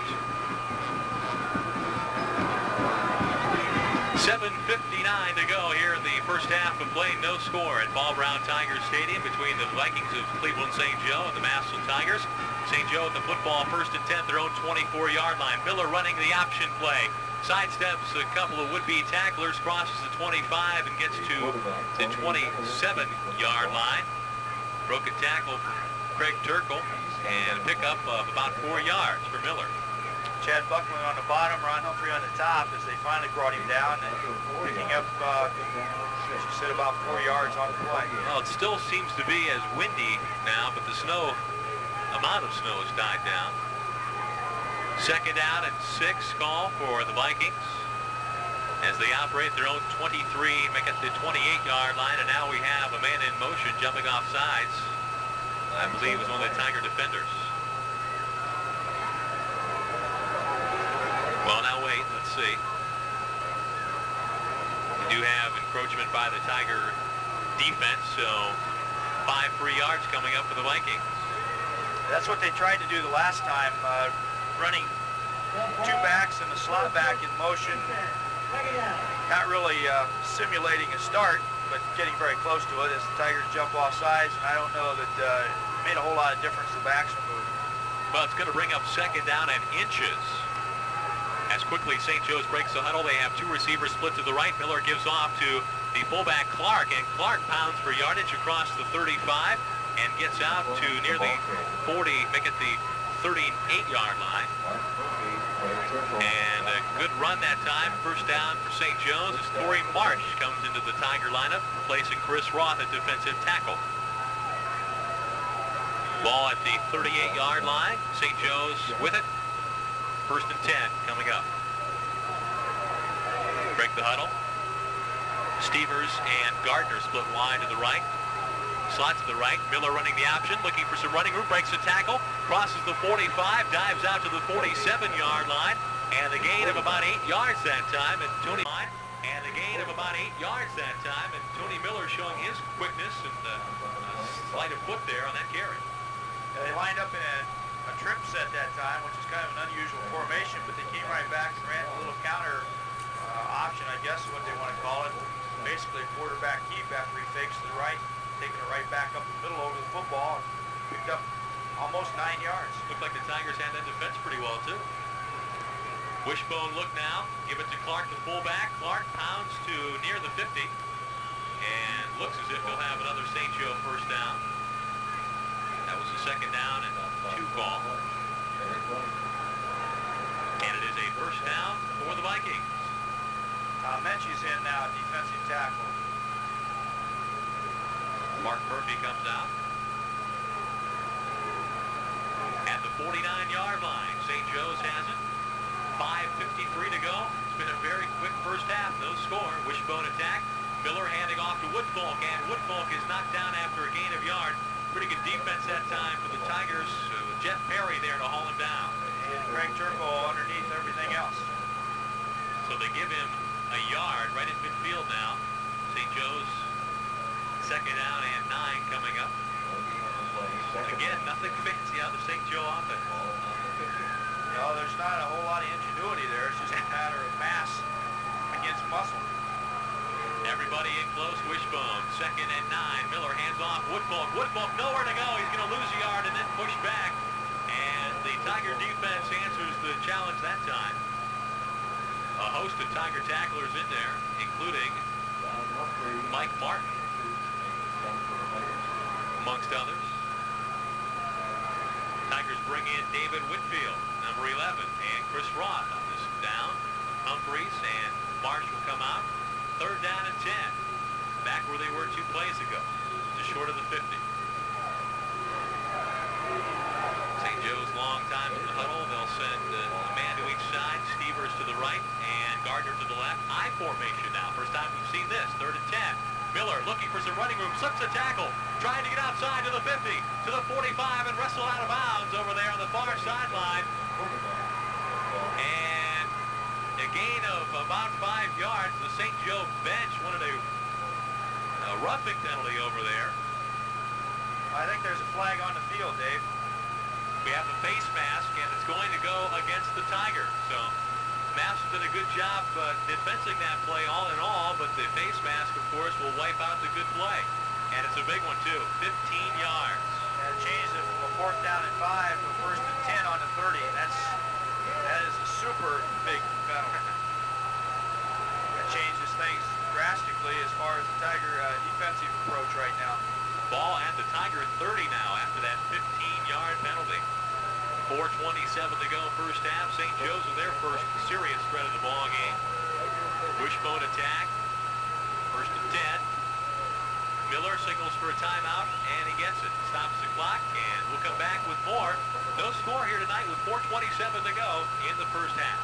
7:59 to go here in the first half of play. No score at Paul Brown Tiger Stadium between the Vikings of Cleveland St. Joe and the Massillon Tigers. St. Joe at the football, 1st and 10, their own 24-yard line. Miller running the option play. Sidesteps a couple of would-be tacklers, crosses the 25 and gets to the 27-yard line. Broke a tackle from Craig Turkle and a pickup of about 4 yards for Miller. Chad Buckland on the bottom, Ron Humphrey on the top as they finally brought him down and picking up, as you said, about 4 yards on the play. Well, it still seems to be as windy now, but the amount of snow has died down. 2nd down and 6 call for the Vikings as they operate their own 23, make it the 28-yard line, and now we have a man in motion jumping off sides. I believe it was one of the Tiger defenders. Well, now wait, let's see. We do have encroachment by the Tiger defense, so 5 free yards coming up for the Vikings. That's what they tried to do the last time, running 2 backs and a slot back in motion. Not really simulating a start, but getting very close to it as the Tigers jump off sides. And I don't know that it made a whole lot of difference the backs were moving. Well, it's going to bring up 2nd down and inches. As quickly St. Joe's breaks the huddle, they have 2 receivers split to the right. Miller gives off to the fullback Clark, and Clark pounds for yardage across the 35 and gets out to near the 40, make it the 38-yard line. And a good run that time. 1st down for St. Joe's as Torrey Marsh comes into the Tiger lineup, replacing Chris Roth at defensive tackle. Ball at the 38-yard line. St. Joe's with it. 1st and 10 coming up. Break the huddle. Stevers and Gardner split wide to the right. Slot to the right. Miller running the option, looking for some running room, breaks a tackle, crosses the 45, dives out to the 47-yard line, and a gain of about 8 yards that time. And Tony Miller showing his quickness and sleight of foot there on that carry. They lined up in a trip set that time, which is kind of an unusual formation, but they came right back and ran a little counter option, I guess is what they want to call it. Basically a quarterback keep after he fakes to the right, taking it right back up the middle over the football, and picked up almost 9 yards. Looked like the Tigers had that defense pretty well, too. Wishbone look now, give it to Clark, the fullback. Clark pounds to near the 50, and looks as if he'll have another St. Joe 1st down. That was the 2nd down and 2 call. And it is a 1st down for the Vikings. Tom Menchie's in now, defensive tackle. Mark Murphy comes out. At the 49-yard line, St. Joe's has it. 5:53 to go. It's been a very quick first half. No score. Wishbone attack. Miller handing off to Woodfolk, and Woodfolk is knocked down after a gain of yard. Pretty good defense that time for the Tigers. With Jeff Perry there to haul him down. And Craig Turkle underneath everything else. So they give him a yard right in midfield now. St. Joe's 2nd down and 9 coming up. Again, nothing fancy out of the St. Joe offense. No, there's not a whole lot of ingenuity there. It's just a matter of mass against muscle. Everybody in close. Wishbone, 2nd and 9. Miller hands off. Woodfolk. Woodfolk nowhere to go. He's going to lose a yard and then push back. And the Tiger defense answers the challenge that time. A host of Tiger tacklers in there, including Mike Martin, amongst others. Tigers bring in David Whitfield, number 11, and Chris Roth on this down. Humphreys and Marsh will come out. 3rd down and 10. Back where they were 2 plays ago, just short of the 50. St. Joe's long time in the huddle. They'll send a man to each side. Stevers to the right and Gardner to the left. I formation now. First time we've seen this. 3rd and 10. Miller looking for some running room. Slips a tackle. Trying to get outside to the 50, to the 45, and wrestle out of bounds over there on the far sideline. And a gain of about 5 yards. The St. Joe bench wanted a roughing penalty over there. I think there's a flag on the field, Dave. We have a face mask, and it's going to go against the Tigers. So Massillon did a good job defensing that play all in all, but the face mask, of course, will wipe out the good play. And it's a big one, too. 15 yards. And it changes it from a 4th down and 5 to a 1st and 10 on the 30. And that is a super big penalty. That changes things drastically as far as the Tiger defensive approach right now. Ball at the Tiger 30 now after that 15-yard penalty. 4:27 to go first half. St. Joe's with their first serious threat of the ball game. Wishbone attack. 1st and 10. Miller signals for a timeout, and he gets it. Stops the clock, and we'll come back with more. No score here tonight with 4:27 to go in the first half.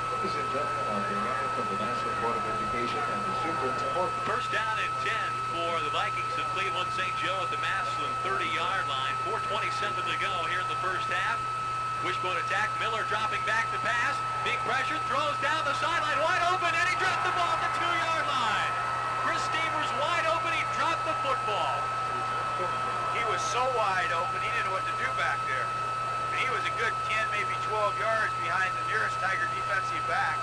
Ladies and gentlemen, on behalf of the Massillon Board of Education and the Superintendent. First down and 10 for the Vikings of Cleveland. St. Joe at the Massillon 30-yard line. 4:27 to go here in the first half. Wishbone attack. Miller dropping back to pass. Being pressured. Throws down the sideline. Wide open. And he dropped the ball at the 2-yard line. Chris Stevers wide open. He dropped the football. He was so wide open. He didn't know what to do back there. He was a good 10, maybe 12 yards behind the nearest Tiger defensive back.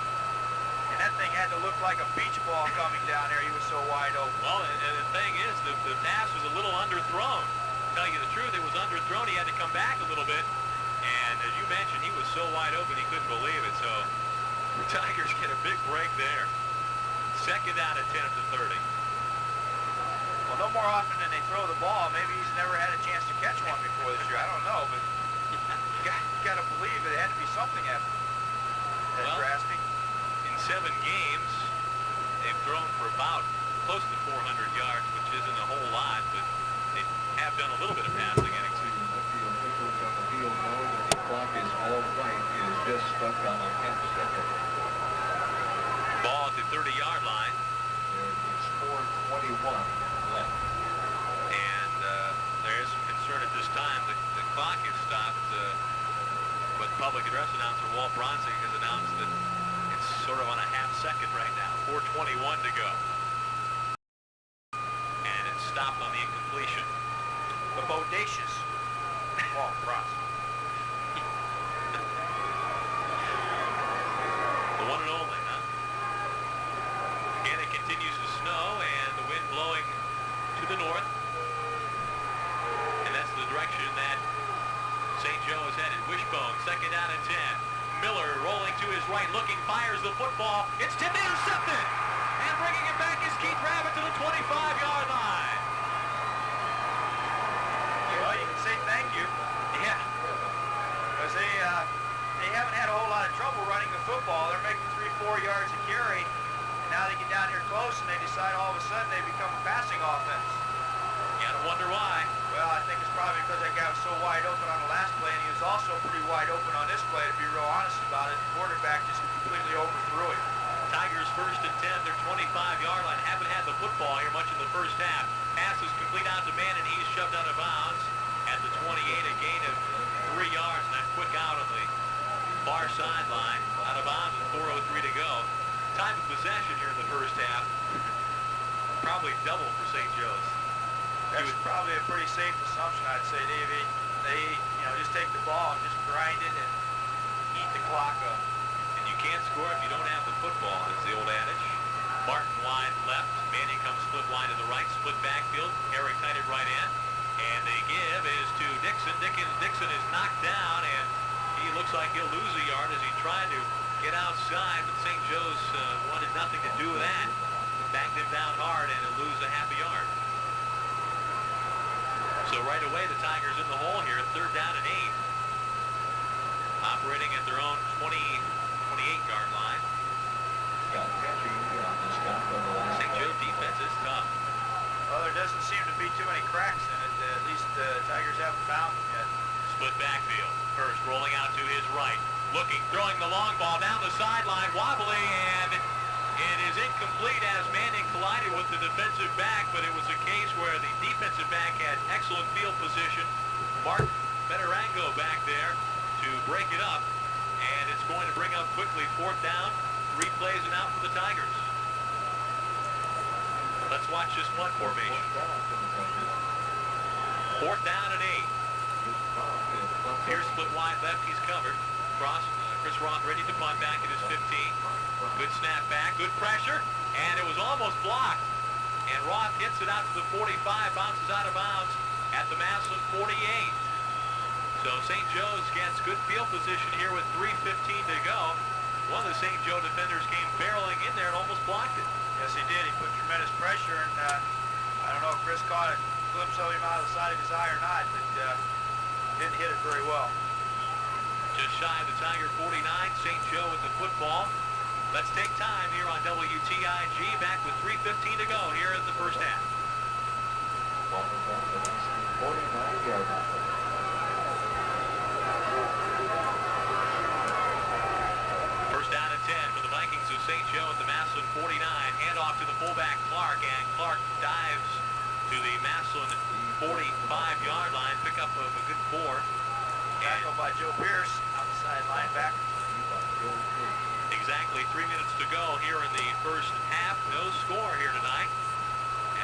And that thing had to look like a beach ball coming down there. He was so wide open. Well, and the thing is, the pass was a little underthrown. To tell you the truth, it was underthrown. He had to come back a little bit. And as you mentioned, he was so wide open, he couldn't believe it. So the Tigers get a big break there. 2nd down and 10 at the 30. Well, no more often than they throw the ball. Maybe he's never had a chance to catch one before this year. I don't know, but you got to believe it had to be something that drastic. In 7 games, they've thrown for about close to 400 yards, which isn't a whole lot, but they have done a little bit of passing in it. The officials on the field know that the clock is all right. It is just stuck on a half second. Ball at the 30-yard line. It's 4:21 left. And there is some concern at this time. The clock is stopped, but public address announcer Walt Bronzing has announced that it's sort of on a half second right now. 4:21 to go. And it's stopped on the incompletion. The bodacious Walt Bronzing. The one and only, huh? Again, it continues to snow and the wind blowing to the north. And that's the direction that St. Joe is headed. Wishbone, 2nd down and 10. Miller rolling to his right, looking, fires the football. It's tipped, intercepted! And bringing it back is Keith Rabbit to the 25-yard line. Well, you can say thank you. Yeah. Because they haven't had a whole lot of trouble running the football. They're making 3-4 yards a carry. And now they get down here close and they decide all of a sudden they become a passing offense. You gotta wonder why. Well, I think it's probably because that guy was so wide open on the last play, and he was also pretty wide open on this play, to be real honest about it. The quarterback just completely overthrew him. Tigers 1st and 10, their 25-yard line. Haven't had the football here much in the first half. Pass is complete out to man, and he's shoved out of bounds at the 28, a gain of 3 yards, and that quick out on the far sideline. Out of bounds with 4:03 to go. Time of possession here in the first half, probably double for St. Joe's. That's probably a pretty safe assumption, I'd say, Davey. They, just take the ball and just grind it and eat the clock up. And you can't score if you don't have the football, is the old adage. Martin wide left. Manning comes split wide to the right. Split backfield. Eric tight at right end. And the give is to Dixon. Dixon is knocked down, and he looks looks like he'll lose a yard as he tried to get outside, but St. Joe's wanted nothing to do with that. Backed him down hard, and he'll lose a half a yard. So right away, the Tigers in the hole here, 3rd down and 8. Operating at their own 28-yard line. St. Joe defense is tough. Well, there doesn't seem to be too many cracks in it. At least the Tigers haven't found them yet. Split backfield. Hurst rolling out to his right. Looking, throwing the long ball down the sideline, wobbly, and it is incomplete as Manning collided with the defensive back, but it was a case where the defensive back had excellent field position. Mark Bettarango back there to break it up, and it's going to bring up quickly 4th down, 3 plays and out for the Tigers. Let's watch this punt formation. 4th down and 8. Pierce split wide left, he's covered. Chris Roth ready to punt back at his 15. Good snap back, good pressure, and it was almost blocked. And Roth hits it out to the 45, bounces out of bounds at the Massillon 48. So St. Joe's gets good field position here with 3:15 to go. One of the St. Joe defenders came barreling in there and almost blocked it. Yes, he did. He put tremendous pressure, and I don't know if Chris caught a glimpse of him out of the side of his eye or not, but didn't hit it very well. Just shy of the Tiger 49, St. Joe with the football. Let's take time here on WTIG, back with 3:15 to go here in the first half. 49-yard line. First down and 10 for the Vikings of St. Joe at the Massillon 49. Hand off to the fullback Clark, and Clark dives to the Massillon 45-yard line. Pick up of a good 4. Tackled by Joe Pierce, outside linebacker. Exactly 3 minutes to go here in the first half. No score here tonight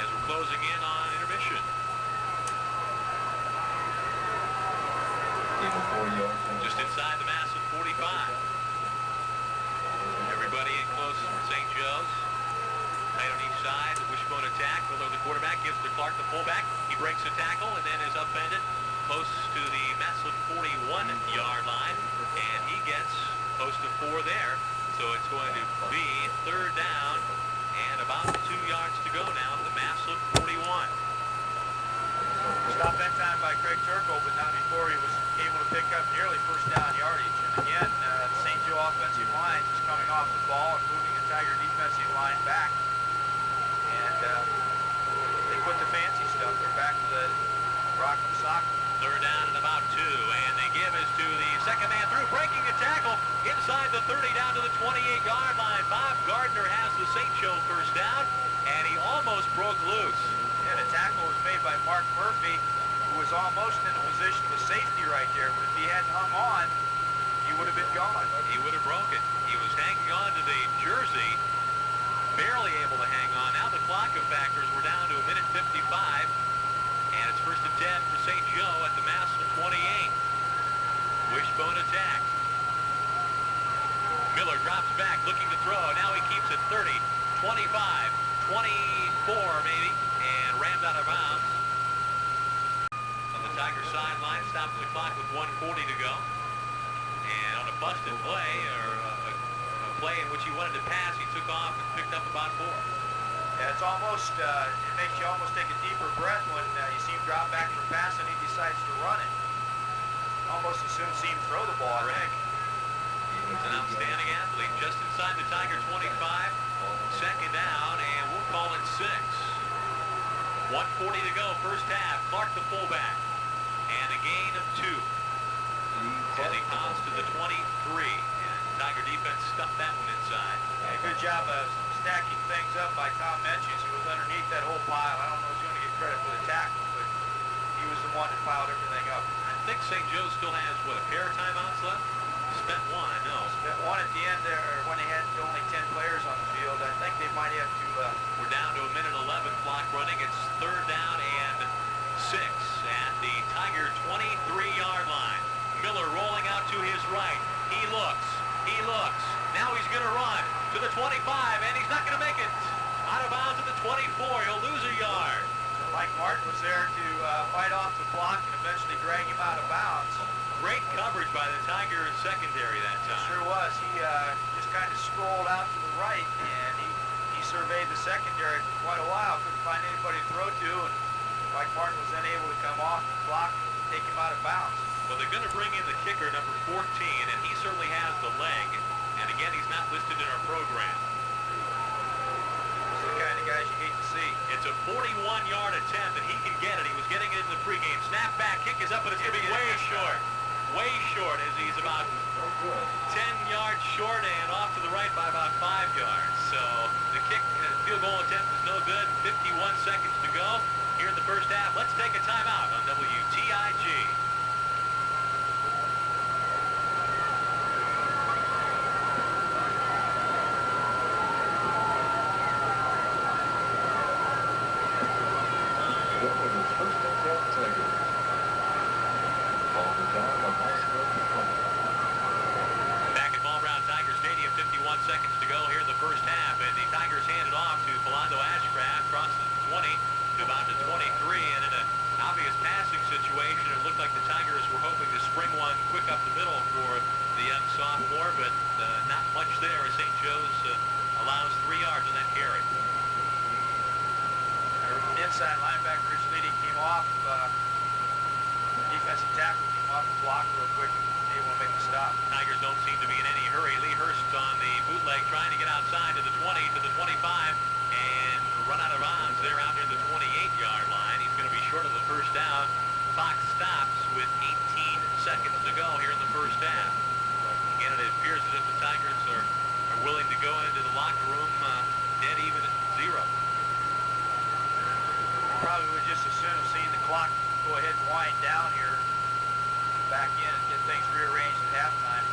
as we're closing in on intermission. Just inside the Massillon 45. Everybody in close for St. Joe's. Tight on each side, the wishbone attack. Miller, the quarterback, gives to Clark, the fullback. He breaks a tackle and then is upended close to the Massillon 41-yard line, and he gets close to 4 there. So it's going to be 3rd down and about 2 yards to go now to the Massillon 41. Stop that time by Craig Turco, but not before he was able to pick up nearly first down yardage. And again, the St. Joe offensive line is coming off the ball and moving the Tiger defensive line back. And they put the fancy stuff. They're back to the rock and sock. 3rd down and about 2, and they give us to the second man through, breaking a tackle inside the 30 down to the 28-yard line. Bob Gardner has the St. Joe first down, and he almost broke loose. And a tackle was made by Mark Murphy, who was almost in a position of safety right there, but if he hadn't hung on, he would have been gone. He would have broken. He was hanging on to the jersey, barely able to hang on. Now the clock of factors, we're down to 1:55. And it's 1st and 10 for St. Joe at the Massillon 28. Wishbone attack. Miller drops back, looking to throw. Now he keeps it 30, 25, 24 maybe, and rammed out of bounds. On the Tiger sideline, stops the clock with 1:40 to go. And on a busted play, or a play in which he wanted to pass, he took off and picked up about 4. Yeah, it's almost, it makes you almost take a deeper breath when you see him drop back for pass and he decides to run it. Almost as soon as see him throw the ball, I think. He's an outstanding athlete. Just inside the Tiger 25. 2nd down, and we'll call it 6. 1:40 to go, first half. Clark, the fullback. And a gain of 2. As he comes to the 23. And Tiger defense stuffed that one inside. Yeah, good job of stacking things up by Tom Menchus, who was underneath that whole pile. I don't know if he's going to get credit for the tackle, but he was the one that piled everything up. I think St. Joe still has, what, a pair of timeouts left? Spent one, I know. Spent one at the end there when they had only 10 players on the field. I think they might have to... We're down to 1:11 clock running. It's 3rd down and 6 at the Tiger 23-yard line. Miller rolling out to his right. He looks. Now he's going to run to the 25, and he's not going to make it. Out of bounds at the 24. He'll lose a yard. So Mike Martin was there to fight off the block and eventually drag him out of bounds. great coverage by the Tigers secondary that time. Sure was. He just kind of strolled out to the right, and he surveyed the secondary for quite a while. Couldn't find anybody to throw to, and Mike Martin was then able to come off, block, and take him out of bounds. Well, they're going to bring in the kicker, number 14, and he certainly has the leg. And again, he's not listed in our program. Those are the kind of guys you hate to see. It's a 41-yard attempt, and he can get it. He was getting it in the pregame. Snap back, kick is up, but it's going to be way short. Way short, as he's about 10 yards short and off to the right by about 5 yards. So the field goal attempt is no good. 51 seconds to go here in the first half. Let's take a timeout on WTIG. Back at Paul Brown Tiger Stadium, 51 seconds to go here in the first half, and the Tigers hand it off to Philando Ashcraft, crosses the 20 to about the 23, and in an obvious passing situation, it looked like the Tigers were hoping to spring one quick up the middle for the young sophomore, but not much there as St. Joe's allows 3 yards on that carry. Inside linebacker Rich Leedy came off. Defensive tackle came off the block real quick, able to make the stop. Tigers don't seem to be in any hurry. Lee Hurst on the bootleg trying to get outside to the 20, to the 25, and run out of bounds there out near the 28-yard line. He's going to be short of the first down. Clock stops with 18 seconds to go here in the first half. Again, it appears as if the Tigers are willing to go into the locker room dead even at 0. Probably would just as soon have seen the clock go ahead and wind down here, back in and get things rearranged at halftime.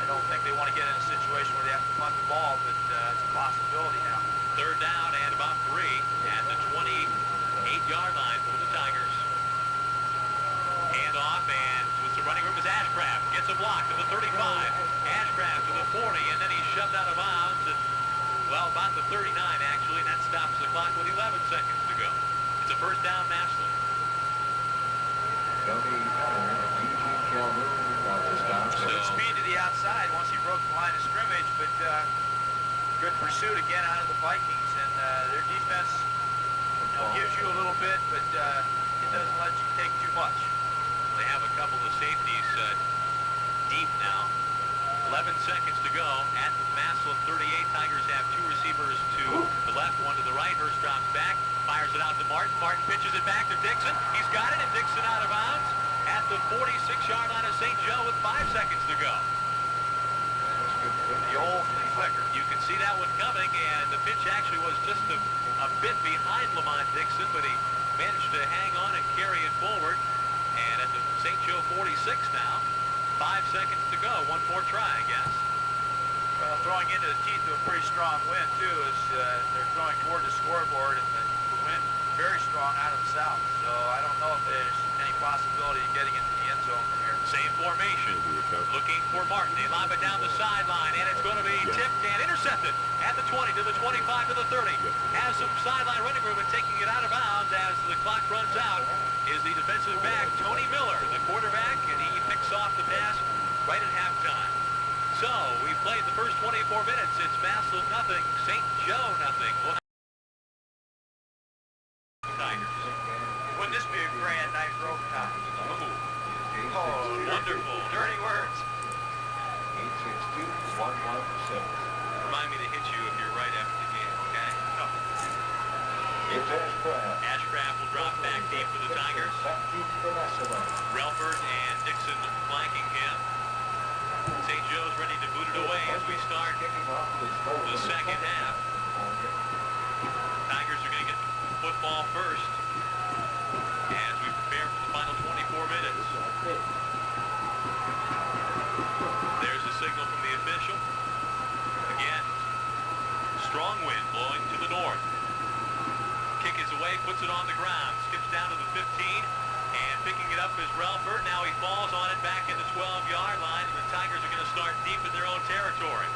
I don't think they want to get in a situation where they have to punt the ball, but it's a possibility now. Third down and about 3 at the 28-yard line for the Tigers. Hand off, and with the running room is Ashcraft. Gets a block to the 35. Ashcraft to the 40, and then he's shoved out of bounds at, well, about the 39, actually, and that stops the clock with 11 seconds to go. It's a first down, Massillon. Good speed to the outside once he broke the line of scrimmage, but good pursuit again out of the Vikings, and their defense gives you a little bit, but it doesn't let you take too much. They have a couple of safeties deep now. 11 seconds to go at the Massillon 38. Tigers have 2 receivers to the left, 1 to the right. Hurst drops back, fires it out to Martin. Martin pitches it back to Dixon. He's got it, and Dixon out of bounds at the 46-yard line of St. Joe with 5 seconds to go. The old flea flicker. You can see that one coming, and the pitch actually was just a bit behind Lamont Dixon, but he managed to hang on and carry it forward. And at the St. Joe 46 now, 5 seconds to go. One more try, I guess. Well, throwing into the teeth of a pretty strong wind, too, as they're throwing toward the scoreboard, and the wind very strong out of the south. So I don't know if there's any possibility of getting into the end zone from here. Same formation. Looking for Martin. They lob it down the sideline, and it's going to be tipped and intercepted at the 20, to the 25, to the 30. Has some sideline running room, and taking it out of bounds as the clock runs out is the defensive back, Tony Miller, the quarterback, and he picks off the pass right at halftime. So we played the first 24 minutes. It's Massillon nothing, St. Joe nothing. Tigers. Wouldn't this be a grand night for overtime? Oh, wonderful. Dirty words. 862-117. Remind me to hit you if you're right after the game, okay? No. It's Ashcraft. Ashcraft will drop back deep for the Tigers. Back deep for Massillon. Relford and Dixon flanking him. St. Joe's ready to boot it away as we start the second half. Tigers are going to get the football first as we prepare for the final 24 minutes. There's a signal from the official. Again, strong wind blowing to the north. Kick is away, puts it on the ground, skips down to the 15, and picking it up is Relford. Now he falls on it back in the 12-yard line, and the Tigers are going to start deep in their own territory.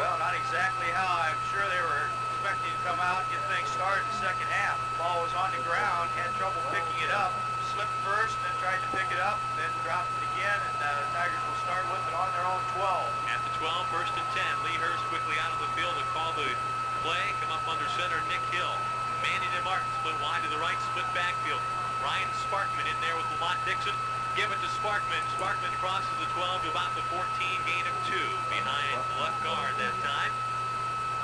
Well, not exactly how I'm sure they were expecting to come out and get things started in the second half. The ball was on the ground, had trouble picking it up, slipped tried to pick it up, then dropped it again, and the Tigers will start with it on their own 12. At the 12, first and 10. Lee Hurst quickly out of the field to call the play. Come up under center, Nick Hill. Manning and Martin split wide to the right, split backfield. Ryan Sparkman in there with Lamont Dixon. Give it to Sparkman. Sparkman crosses the 12 to about the 14, gain of 2. Behind the left guard that time.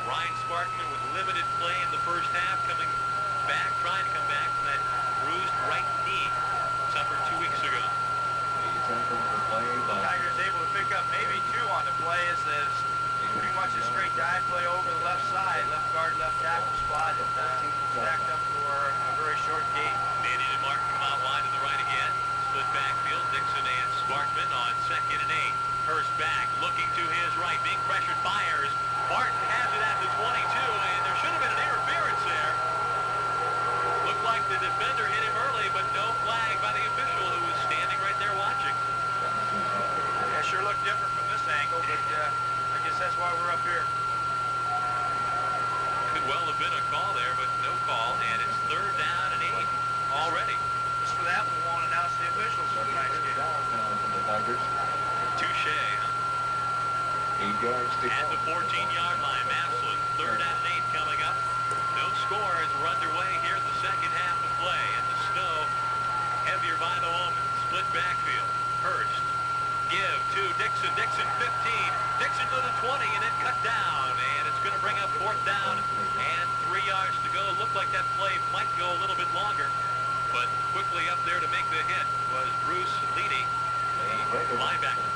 Ryan Sparkman with limited play in the first half, coming back, trying to come back from that bruised right knee suffered 2 weeks ago. The Tigers able to pick up maybe 2 on the play as pretty much a straight dive play over the left side, left guard, left tackle spot, and stacked up for a very short gain. Manning and Martin come out wide to the right again. Split backfield, Dixon and Sparkman on 2nd and 8. Hurst back, looking to his right, being pressured, fires. Martin has it at the 22, and there should have been an interference there. Looked like the defender hit him early, but no flag by the official who was standing right there watching. Yeah, sure looked different from this angle, but I guess that's why we're up here. Could well have been a call there, but no call, and it's 3rd down and 8 already. Just for that, we won't announce the officials for tonight's game. Touche, huh? 8 yards to At the 14-yard line, Massillon, 3rd down and 8 coming up. No score as we're underway here in the second half of play, and the snow heavier by the moment. Split backfield. Hurst. Give to Dixon. Dixon 15. Dixon to the 20 and then cut down. And it's going to bring up 4th down and 3 yards to go. Looked like that play might go a little bit longer, but quickly up there to make the hit was Bruce Leedy, the linebacker.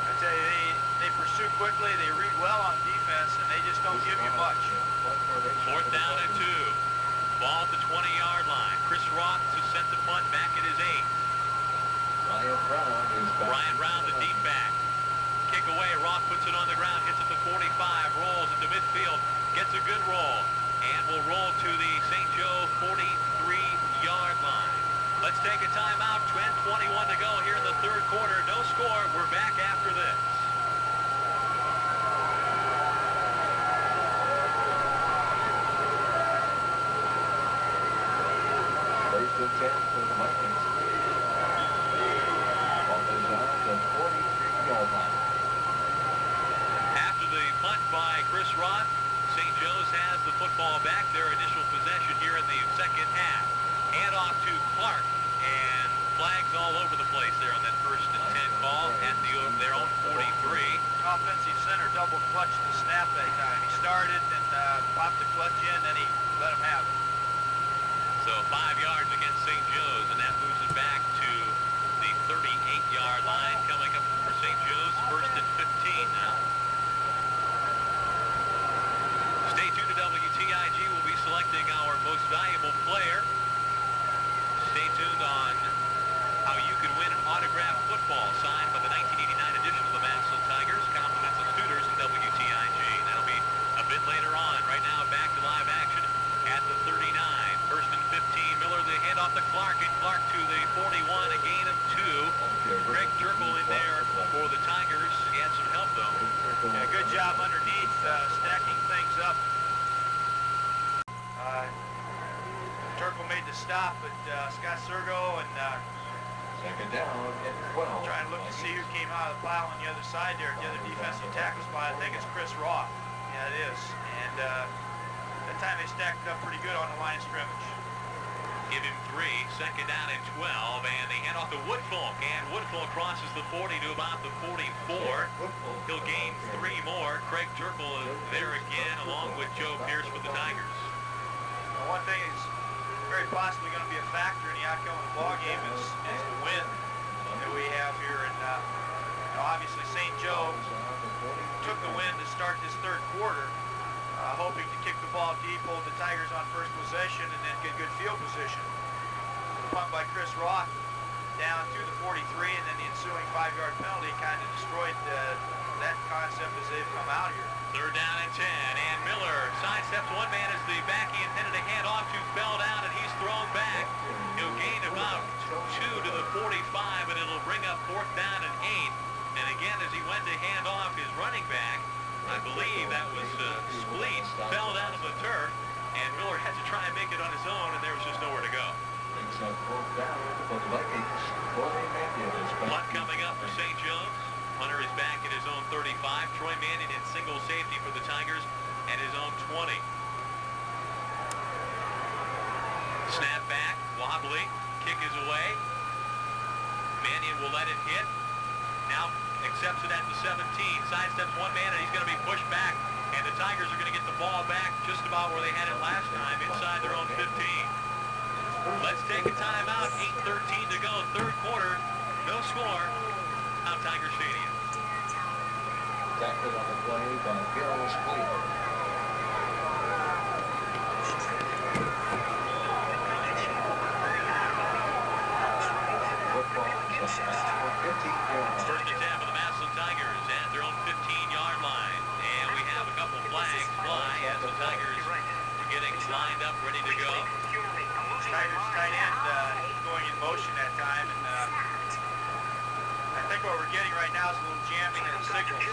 I tell you, they pursue quickly, they read well on defense, and they just don't give you much. 4th down and 2. Ball at the 20-yard line. Chris Roth to send the punt back at his 8. Brian Brown, the deep back. Kick away. Roth puts it on the ground, hits at the 45, rolls into midfield, gets a good roll, and will roll to the St. Joe 43-yard line. Let's take a timeout. 10:21 to go here in the 3rd quarter. No score. We're back after this. First and 10 for the Vikings. Ball is on the 43-yard line. After the punt by Chris Roth, St. Joe's has the football back. Their initial possession here in the second half. Hand off to Clark, and flags all over the place there on that 1st and 10 call at their own 43. Offensive center double clutched the snap that time. He started and popped the clutch in, then he let him have it. So 5 yards against St. Joe's, and that moves it back to the 38-yard line. Coming up for St. Joe's, 1st and 15 now. Stay tuned to WTIG. We'll be selecting our most valuable player. Stay tuned on how you can win an autographed football signed by the 1989 edition of the Massillon Tigers. Compliments of Studers and WTIG. That'll be a bit later on. Right now, back to live action at the 39. 1st and 15. Miller, the handoff to Clark, and Clark to the 41. A gain of 2. Greg Turkle in there for the Tigers. He had some help, though. Yeah, good job underneath, stacking things up. Turkle made the stop, but Scott Sergo and Second down and 12. trying to look to see who came out of the pile on the other side there. The other defensive tackle spot, I think it's Chris Roth. Yeah, it is. And that time they stacked it up pretty good on the line of scrimmage. Give him 3. 2nd down and 12, and they hand off to Woodfolk, and Woodfolk crosses the 40 to about the 44. He'll gain 3 more. Craig Turkle is there again, along with Joe Pierce for the Tigers. Well, one thing is very possibly going to be a factor in the outcome of the ball game is the wind that we have here. And obviously St. Joe took the wind to start this 3rd quarter, hoping to kick the ball deep, hold the Tigers on first possession, and then get good field position. Punt by Chris Roth down to the 43, and then the ensuing 5-yard penalty kind of destroyed that concept as they've come out here. 3rd down and 10, and Miller sidesteps one man as the back he intended to hand off to fell down, and he's thrown back. He'll gain about 2 to the 45, and it'll bring up 4th down and 8. And again, as he went to hand off his running back, I believe that was Spleet, fell down on the turf, and Miller had to try and make it on his own, and there was just nowhere to go. Brings up 4th down for the Vikings. Punt coming up for St. Joe's. Hunter is back at his own 35. Troy Manning in single safety for the Tigers at his own 20. Snap back, wobbly, kick is away. Mannion will let it hit. Now accepts it at the 17. Sidesteps one man, and he's going to be pushed back. And the Tigers are going to get the ball back just about where they had it last time, inside their own 15. Let's take a timeout. 8:13 to go, third quarter. No score. Out Tiger Stadium. Tackled on the play by Bill Splee. Football is 15 yards. First and 10 for the Massillon Tigers at their own 15-yard line. And we have a couple flags fly as the Tigers are getting lined up, ready to go. Tigers tight end going in motion that time, and I think what we're getting right now is a little jamming in the signals.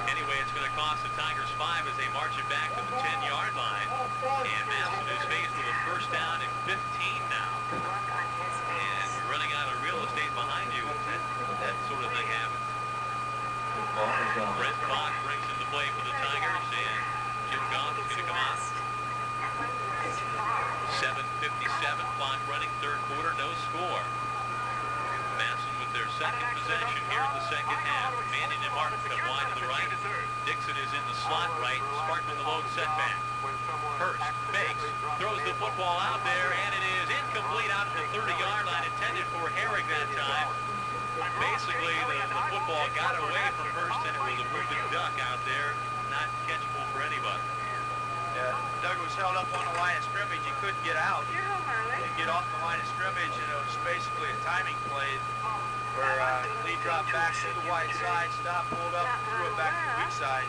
Anyway, it's going to cost the Tigers 5 as they march it back to the 10-yard line. And Massillon is faced with a first down and 15 now. And you're running out of real estate behind you. That sort of thing happens. Brent Bach brings into play for the Tigers, and Jim Goff is going to come out. 7:57, clock running, third quarter, no score. Massillon with their second possession here in the second half. Manning and Martin come wide to the right. Dixon is in the slot right. Sparkman the lone setback. Hurst fakes, throws the football out there, and it is incomplete out to the 30-yard line, intended for Herrick that time. Basically, the football got away from Hurst, and it was a moving duck out there, not catchable for anybody. Yeah, Doug was held up on the line of scrimmage. He couldn't get out. He didn't get off the line of scrimmage, and it was basically a timing play where Lee dropped back to the wide side, stopped, pulled up, threw it back to the weak side.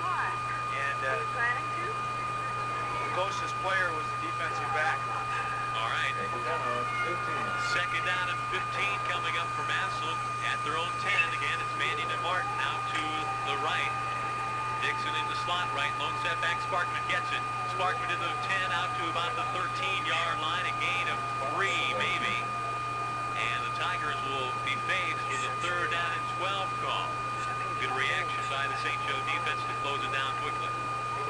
And the closest player was the defensive back. All right. Second down and 15 coming up for Massillon at their own 10. Again, it's Manning and Martin out to the right. Dixon in the slot right, lone setback, Sparkman gets it. Sparkman to the 10, out to about the 13-yard line, a gain of 3 maybe. And the Tigers will be faced with a third down and 12 call. Good reaction by the St. Joe defense to close it down quickly.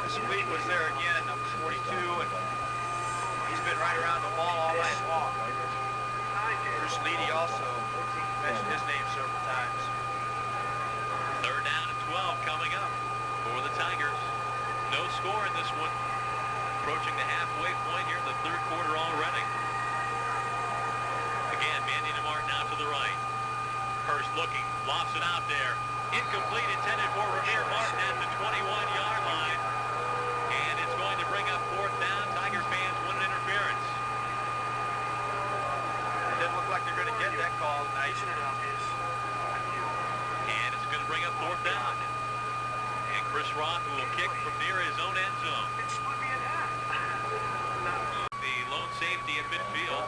Sweet was there again, number 42, and he's been right around the ball all night long. Bruce Leedy also mentioned his name several times. Third down and 12 coming up for the Tigers. No score in this one. Approaching the halfway point here in the third quarter already. Again, Manning and Martin out to the right. Hurst looking, lofts it out there. Incomplete, intended for Ramir Martin at the 21-yard line. And it's going to bring up fourth down. Tiger fans want an interference. It doesn't look like they're going to get that call tonight. And it's going to bring up fourth down. And Chris Roth will kick from near his own end zone. The lone safety at midfield.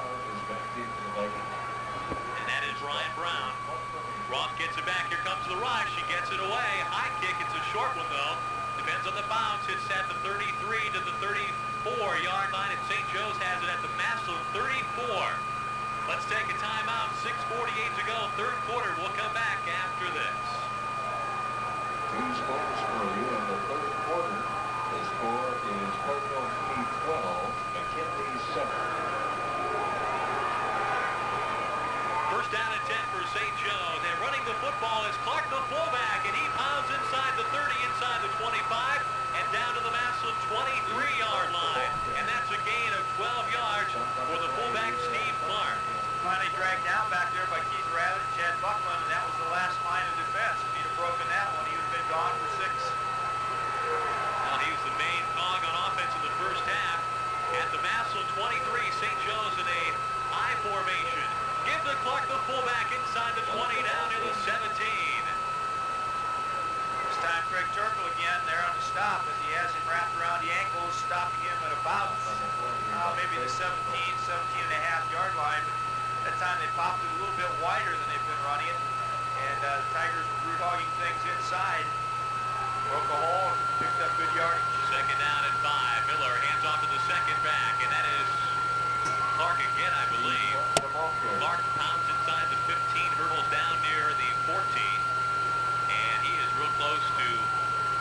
And that is Ryan Brown. Roth gets it back. Here comes the rush. He gets it away. High kick. It's a short one, though. Depends on the bounce. Hits at the 33 to the 34-yard line. And St. Joe's has it at the Massillon 34. Let's take a timeout. 6:48 to go. Third quarter. We'll come back after this. Two scores for you in the third quarter. The score is Cardinal 12, McKinley 7. First down and 10 for St. Joe's. And running the football is Clark, the fullback, and he pounds inside the 30, inside the 25, and down to the Massillon 23-yard line. And that's a gain of 12 yards for the fullback, Steve Clark. Finally dragged down back there by Keith Rabbit and Chad Buckland, and that was the last line of defense. If he'd have broken that one, he would have been gone for 6. Well, he was the main cog on offense in the first half. At the Massillon 23, St. Joe's in a I formation. Give the Clark the fullback inside the 20, down to the 17. This time Craig Turkle again there on the stop as he has him wrapped around the ankles, stopping him at about maybe the 17.5-yard line. But that time they popped it a little bit wider than they've been running it. And the Tigers were root hogging things inside. Broke a hole and picked up good yardage. Second down and 5. Miller hands off to the second back, and that is Clark again, I believe.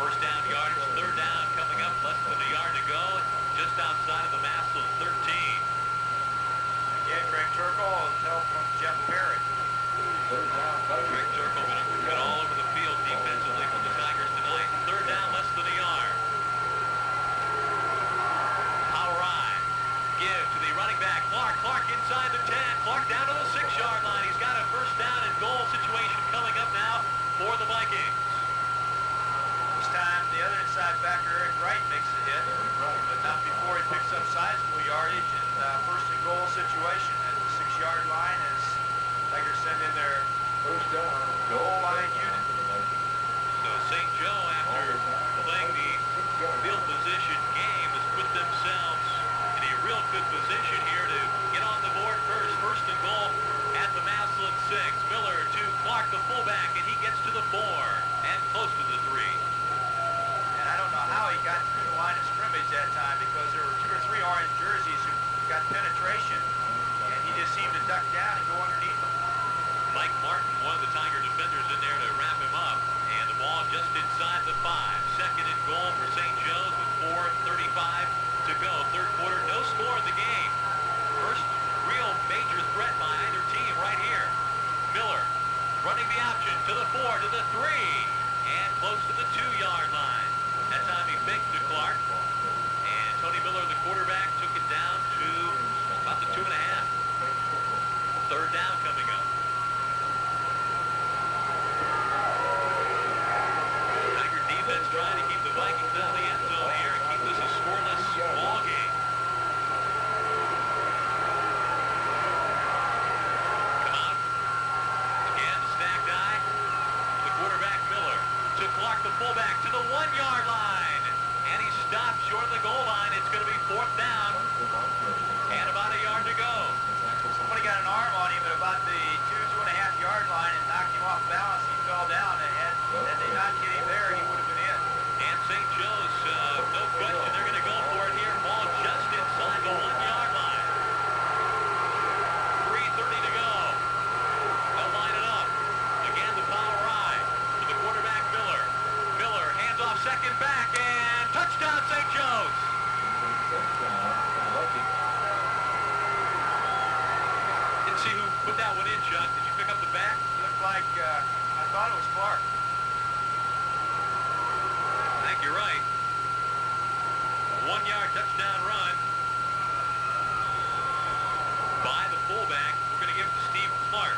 First down yardage, third down coming up, less than a yard to go, just outside of the Massillon 13. Again, Greg Turkle with help from Jeff Perry. Greg Turkle been all over the field defensively for the Tigers tonight. Third down, less than a yard. Power I. Give to the running back, Clark. Clark inside the 10. Clark down to the 6-yard line. He's got a first down and goal situation coming up now for the Vikings. This time, the other inside backer, Eric Wright, makes the hit, but not before he picks up sizable yardage. And first and goal situation at the 6-yard line as Tigers send in their First down, goal line unit. So St. Joe, after playing the field position game, has put themselves in a real good position here to get on the board first. First and goal at the Massillon 6. Miller to Clark, the fullback, and he gets to the 4 and close to the 3. And I don't know how he got through the line of scrimmage that time because there were 2 or 3 orange jerseys who got penetration, and he just seemed to duck down and go underneath them. Mike Martin, one of the Tiger defenders, in there to wrap him up. And the ball just inside the 5. Second and goal for St. Joe's with 4:35 to go. Third quarter, no score in the game. First real major threat by either team right here. Miller running the option to the 4, to the 3, and close to the 2-yard line. That time he faked to Clark. And Tony Miller, the quarterback, took it down to about the 2.5. Third down coming up. Tiger defense trying to keep the Vikings out of the end zone here and keep this a scoreless ball game. Come out. Again, the stacked eye. The quarterback Miller to Clark, the fullback, to the 1-yard line. And he stopped short of the goal line. It's going to be 4th down and about a yard to go. Somebody got an arm on him at about the 2.5-yard line and knocked him off balance. He fell down, and had they not hit him there, he would have been in. And St. Joe's, no question, they're going to go for it here. Ball just inside the 1-yard line. 3:30 to go. They'll line it up. Again, the power ride to the quarterback Miller. Miller hands off second back, and touchdown St. Joe's. Didn't see who put that one in, Chuck. Did you pick up the back? Looked like, I thought it was Clark. I think you're right. 1-yard touchdown run by the fullback. We're going to give it to Steve Clark.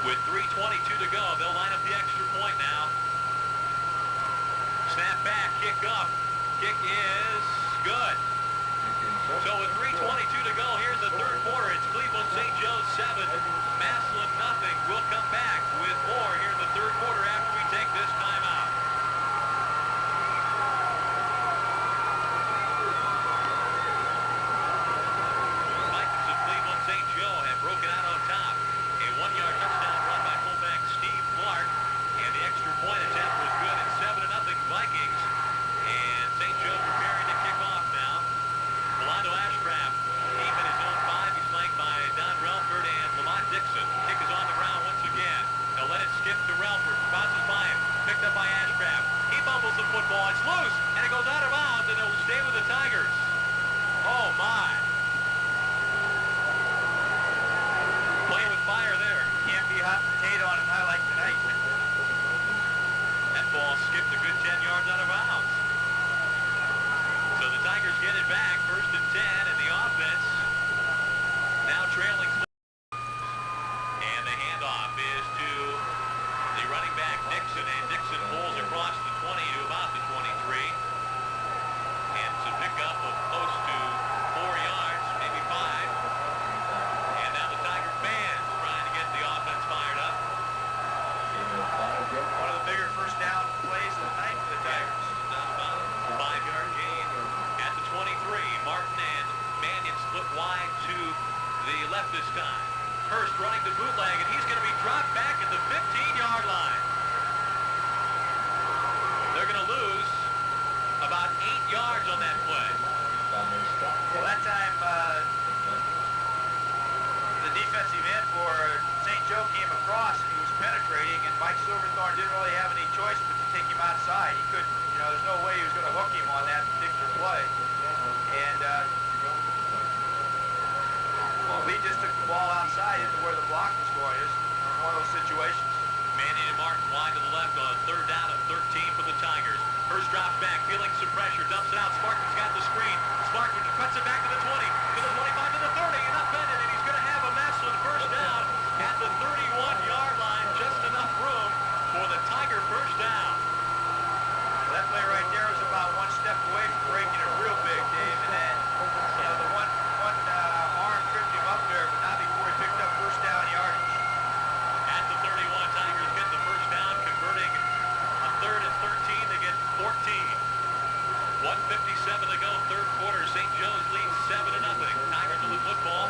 With 3:22 to go, they'll line up the extra point now. Snap back, kick up. Kick is good. So with 3:22 to go, here's the third quarter. It's Cleveland St. Joe's 7, Massillon nothing. We'll come back with more here in the third quarter after we take this timeout. Vikings of Cleveland St. Joe have broken out on top. A 1-yard touchdown run by fullback Steve Clark. And the extra point attempt was good. It's 7-0 Vikings. And St. Joe preparing to kick off now. Rolando Ashcraft, deep in his own 5. He's flanked by Don Relford and Lamont Dixon. Kick is on the ground once again. They'll let it skip to Relford. Bounces by him. Picked up by Ashcraft. He fumbles the football. It's loose, and it goes out of bounds, and it will stay with the Tigers. Oh, my. Playing with fire there. Can't be hot potato on a night like tonight. That ball skipped a good 10 yards out of bounds. So the Tigers get it back, 1st and 10, and the offense now trailing. And the handoff is to the running back Dixon, and Dixon pulls across the 20 to about the 23. And it's a pickup of close to 4 yards, maybe 5. And now the Tiger fans trying to get the offense fired up. One of the bigger first down plays of the night for the Tigers. About a 5-yard gain at the 23. Martin and Mannion split wide to the left this time. Hurst running the bootleg, and he's going to be dropped back at the 15-yard line. They're going to lose about 8 yards on that play. Well, that time the defensive end for St. Joe came across, and he was penetrating, and Mike Silverthorne didn't really have any choice but to take him outside. He couldn't, you know, there's no way he was going to hook him on that particular play. And well, Lee just took the ball outside into where the block was going. It's one of those situations. Manning and Martin wide to the left on 3rd down and 13 for the Tigers. Hurst drops back, feeling some pressure, dumps it out. Sparkman's got the screen. Sparkman cuts it back to the 20, to the 25, to the 30, and upended, and he's going to have a Massillon first down at the 31-yard line. Just enough room for the Tiger first down. Well, that play right there was about one step away from breaking it real big, Dave, and then, you know, the one arm tripped him up there, but not before he picked up first down yardage. At the 31, Tigers get the first down, converting a 3rd and 13. They get 14. 1:57 to go, 3rd quarter. St. Joe's leads 7-0. Tigers with the football.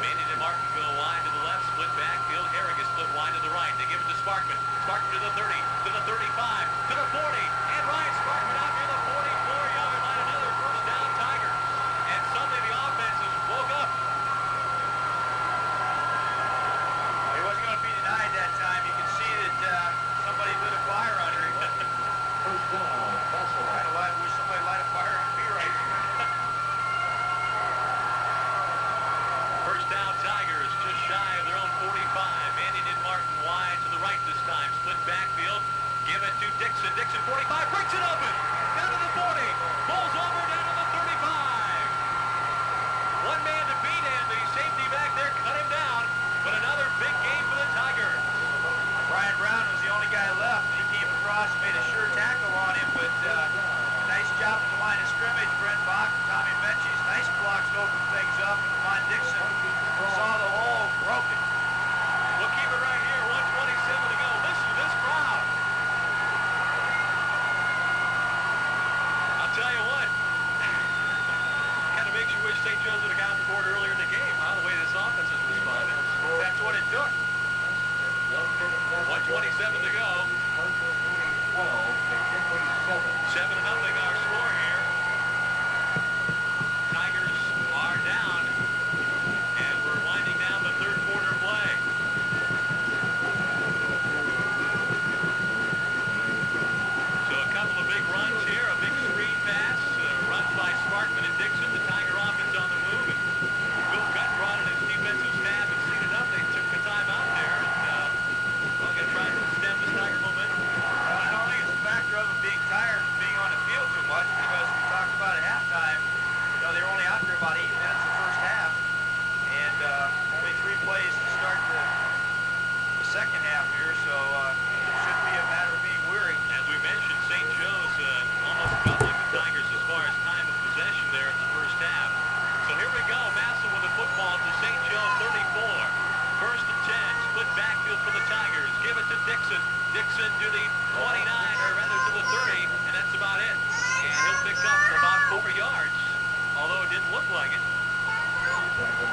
Manning and Martin go wide to the left, split backfield. Harrigan split wide to the right. They give it to Sparkman. Sparkman to the 30, to the 35, to the 40, and Ryan Sparkman out near the 44-yard line. Another first down, Tigers. And suddenly the offense has woke up. He wasn't going to be denied that time. You can see that somebody lit a fire under him. First down, Massillon. I wish somebody light a fire under me right here. First down, Tigers, just shy of their own 45. Manning and Martin wide to the right this time. Split backfield. Give it to Dixon. Dixon, 45, breaks it open. Down to the 40. Pulls over down to the 35. One man to beat, and the safety back there cut him down. But another big game for the Tigers. Brian Brown was the only guy left. He came across, made a sure tackle on him, but nice job at the line of scrimmage. Brent Bach, Tommy Menchie's, nice blocks to open things up. And Devon Dixon saw the hole, broke it. We'll keep it right here, 1:27 to go. Listen to this crowd. I'll tell you what, kind of makes you wish St. Joe's would have gotten the board earlier in the game, huh? The way this offense has responded. That's what it took. 1:27 to go. 7-0 our score here. Tigers are down, and we're winding down the 3rd quarter play. So a couple of big runs here, a big screen pass, runs by Sparkman and Dixon. The Tiger offense on the move, and Bill Gutt brought in his defensive staff and seen enough. They took a time out there, and we're going to try to stem this Tiger momentum. I don't think it's a factor of them being tired and being on the field too much, because we talked about at halftime, you know, they were only out there about 8 minutes the first half, and only 3 plays to start the second half here, so it shouldn't be a matter of being weary. As we mentioned, St. Joe's almost doubling the Tigers as far as time of possession there in the first half. So here we go, Massillon with the football to St. Joe 34. 1st and 10, split backfield for the Tigers. Give it to Dixon. Dixon to the 29, or rather to the 30, and that's about it. And he'll pick up about 4 yards, although it didn't look like it.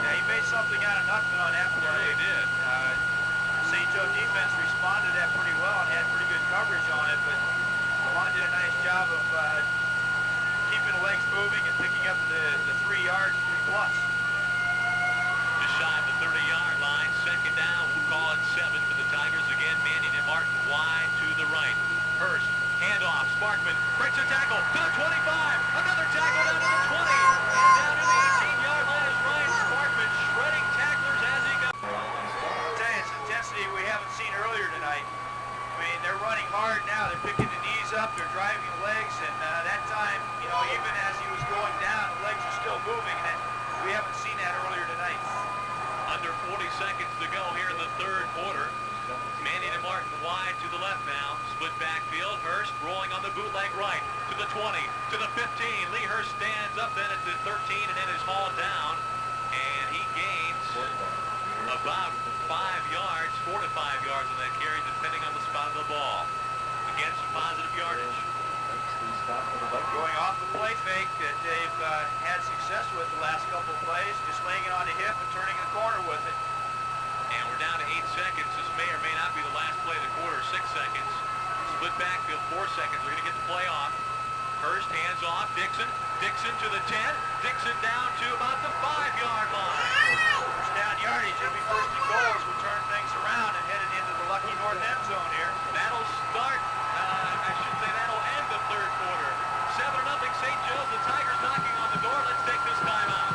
Yeah, he made something out of nothing on that play. He really did. St. Joe defense responded to that pretty well and had pretty good coverage on it, but Lamont did a nice job of keeping the legs moving and picking up the 3 yards, 3+. Just shy of the 30-yard line. 2nd down. We'll call it 7 for the Tigers. Again, Manning and Martin wide to the right. Hurst, handoff. Sparkman breaks a tackle to the 25. Another tackle down to the 20. And down to the 18-yard line is Ryan Sparkman shredding tacklers as he goes. I'll tell you, it's intensity we haven't seen earlier tonight. I mean, they're running hard now. They're picking the knees up. They're driving the legs. And that time, you know, even as he was going down, the legs are still moving. And we haven't seen that earlier tonight. Under 40 seconds to go here in the 3rd quarter. Manning and Martin wide to the left now. Split backfield. Hurst rolling on the bootleg right. To the 20. To the 15. Lee Hurst stands up then at the 13 and then is hauled down. And he gains about 5 yards, 4 to 5 yards on that carry, depending on the spot of the ball. Again, some positive yardage. Going off the play fake that they've had success with the last couple of plays, just laying it on the hip and turning the corner with it. And we're down to 8 seconds. This may or may not be the last play of the quarter. 6 seconds. Split backfield, 4 seconds. We're going to get the play off. Hurst hands off. Dixon. Dixon to the 10. Dixon down to about the 5-yard line. First down yardage. It'll be 1st and goal as we turn things around and headed into the lucky north end zone here. That'll start, I should say that'll end the third quarter. 7-0 St. Joe's. The Tigers knocking on the door. Let's take this time out.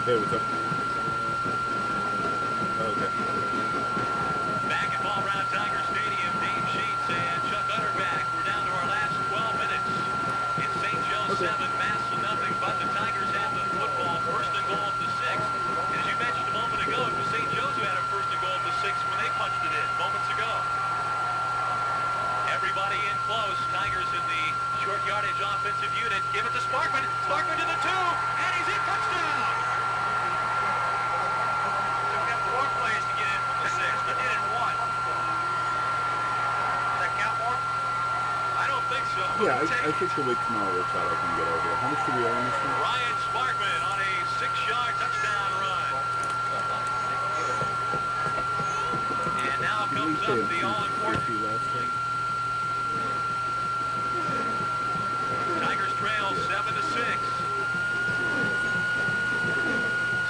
Hey, what's up? Oh, okay. Back at Paul Brown Tiger Stadium, Dave Sheets and Chuck Utterback. We're down to our last 12 minutes. It's St. Joe's 7, Massillon nothing, but the Tigers have the football first and goal at the 6. And as you mentioned a moment ago, it was St. Joe's who had a first and goal at the 6 when they punched it in moments ago. Everybody in close. Tigers in the short yardage offensive unit. Give it to Sparkman. Sparkman to the 2, and he's in. Touchdown! Took them 4 plays to get in from the 6. They did it in 1. Does that count more? I don't think so. Yeah, I think the week tomorrow works out, I can get over it. How much do we owe on this one? Ryan Sparkman on a 6-yard touchdown run. And now comes up the all-important. Tigers trail 7-6.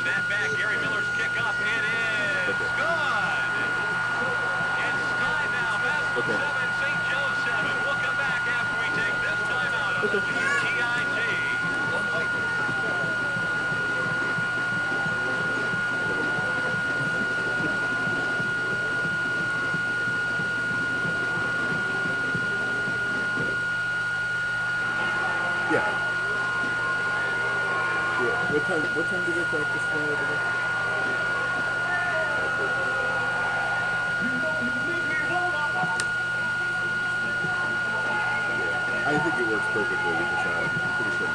Snap back, Gary Miller's kick up. It is good. It's time now. Massillon 7, St. Joe's 7. We'll come back after we take this timeout on the WTIT. Yeah. What time do they practice tomorrow over there? I think it works perfectly because I'm pretty sure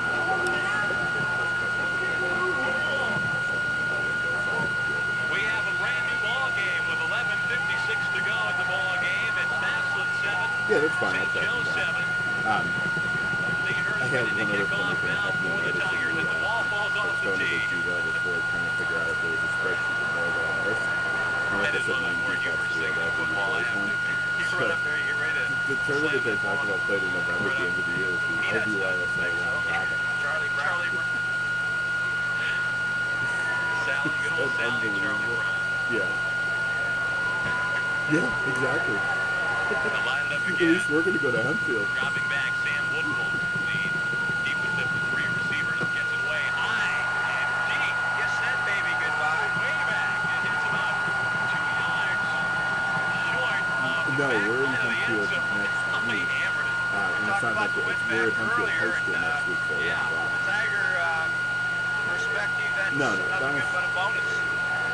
We have a brand new ball game with 11:56 to go in the ball game. It's Massillon 7. Yeah, that's fine. St. Joe's 7. I had one other kick off now for the Tigers, and the ball falls off the tee. Before trying to figure out if there was a spreadsheet that more than this. That is one of the more humorous things in football. I have to admit. You run up there, you get ready to the tournament they're talking about played in November at the end of the year is the LBYSA Round Charlie Brown. Sally, good old Sally, Charlie Brown. Yeah. Yeah, exactly. They'll line it up At again. least we're going to go to Hempfield. Dropping back, Sam Woodfull, the deepest of the 3 receivers, gets it way high and deep. Kiss that baby goodbye. Way back. It hits about 2 yards short of the No, back we're in line of the end Hempfield zone. next Oh, he week. hammered it. And it's not About Hempfield, went we're at back Hempfield earlier, High School and, next week for a round robin. the Tiger perspective, that's No, nothing but a bonus.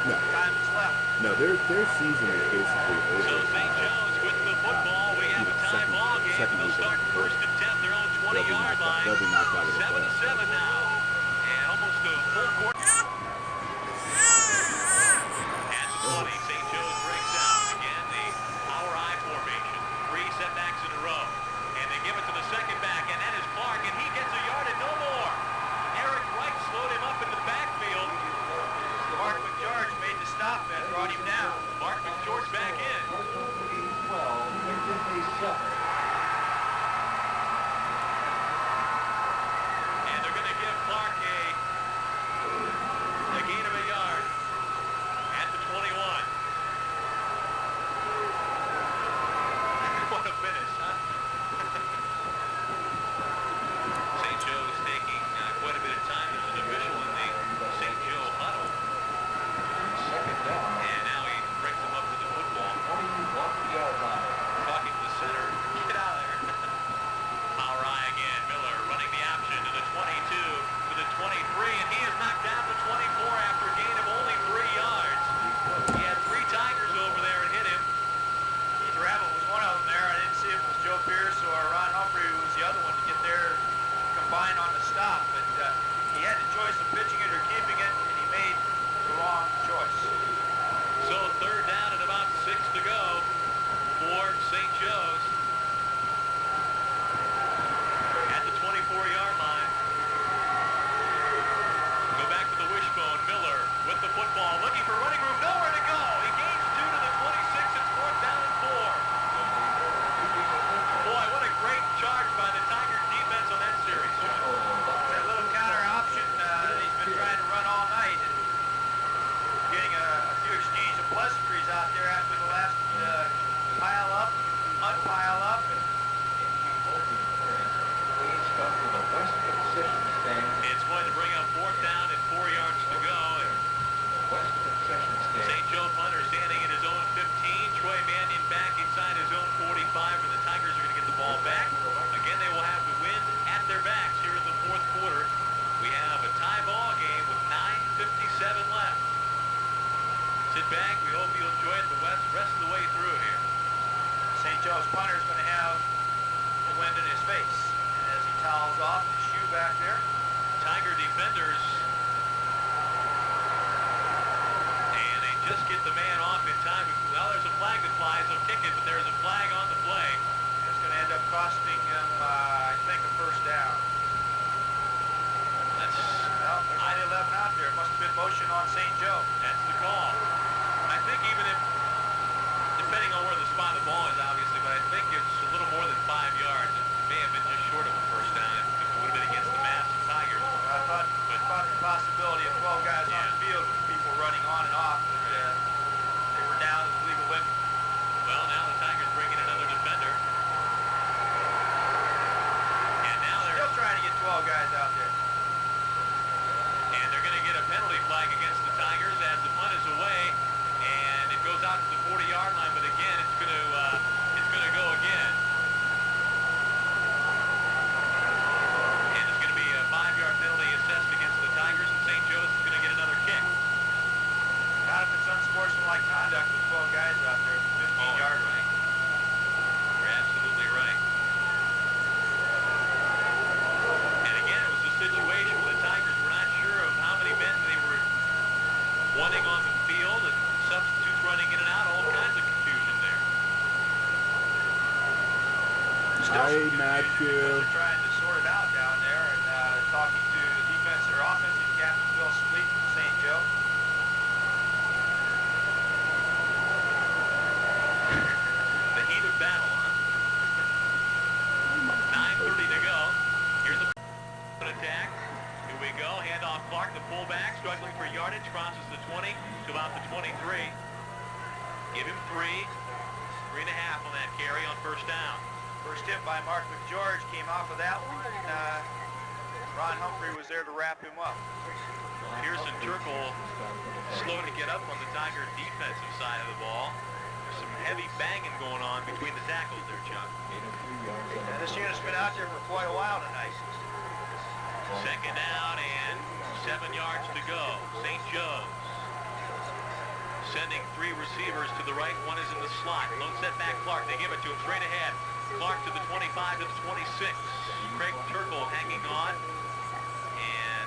No. Time is left. No, their season is basically over. So St. Joe's with the football. We have a tie ball game. They'll start first and 10, their own 20-yard line. They'll be knocked out of the 7-7 now. And almost a full quarter. At the 20, St. Joe's breaks out. Again, the power I formation. 3 setbacks in a row. And they give it to the second back, and that is Clark, and he gets a yard and no more. Eric Wright slowed him up into the backfield. Mark McGeorge made the stop and brought him down. Mark McGeorge back in. And they're going to give Clark a flag that flies, so kick it, but there's a flag on the play. It's going to end up costing them, I think, a first down. That's, well, there's only 11 out there. It must have been motion on St. Joe. That's the call. I think even if, depending on where the spot of the ball is, obviously, but I think it's a little more than 5 yards. It may have been just short of a first down if it would have been against the Massillon Tigers. I thought the possibility of 12 guys on the field with people running on and off, but they were down to the legal limit. Well, now the Tigers bring in another defender. And now they're still trying to get 12 guys out there. And they're going to get a penalty flag against the Tigers as the punt is away, and it goes out to the 40-yard line. But again, it's going to go again. And it's going to be a 5-yard penalty assessed against the Tigers, and St. Joe's is going to get another kick. Not if it's unsportsmanlike conduct with 12 guys out there at the 15-yard line. You're absolutely right. And again, it was a situation where the Tigers were not sure of how many men they were wanting on the field, and substitutes running in and out, all kinds of confusion there. Hi, Matthew. They're trying to sort it out down there, and talking to the defense or offensive captain Bill Spleet from St. Joe. The heat of battle, huh? 9:30 to go. Here's a attack. Here we go. Handoff Clark, the fullback, struggling for yardage, crosses the 20 to about the 23. Give him 3.5 on that carry on first down. First hit by Mark McGeorge came off of that one, and Ron Humphrey was there to wrap him up. Pearson Turkle slow to get up on the Tiger defensive side of the ball. There's some heavy banging going on between the tackles there, Chuck. And this unit's been out there for quite a while tonight. Second down and 7 yards to go. St. Joe's sending 3 receivers to the right. One is in the slot. Lone setback Clark. They give it to him straight ahead. Clark to the 25 to the 26. Craig Turkle hanging on. And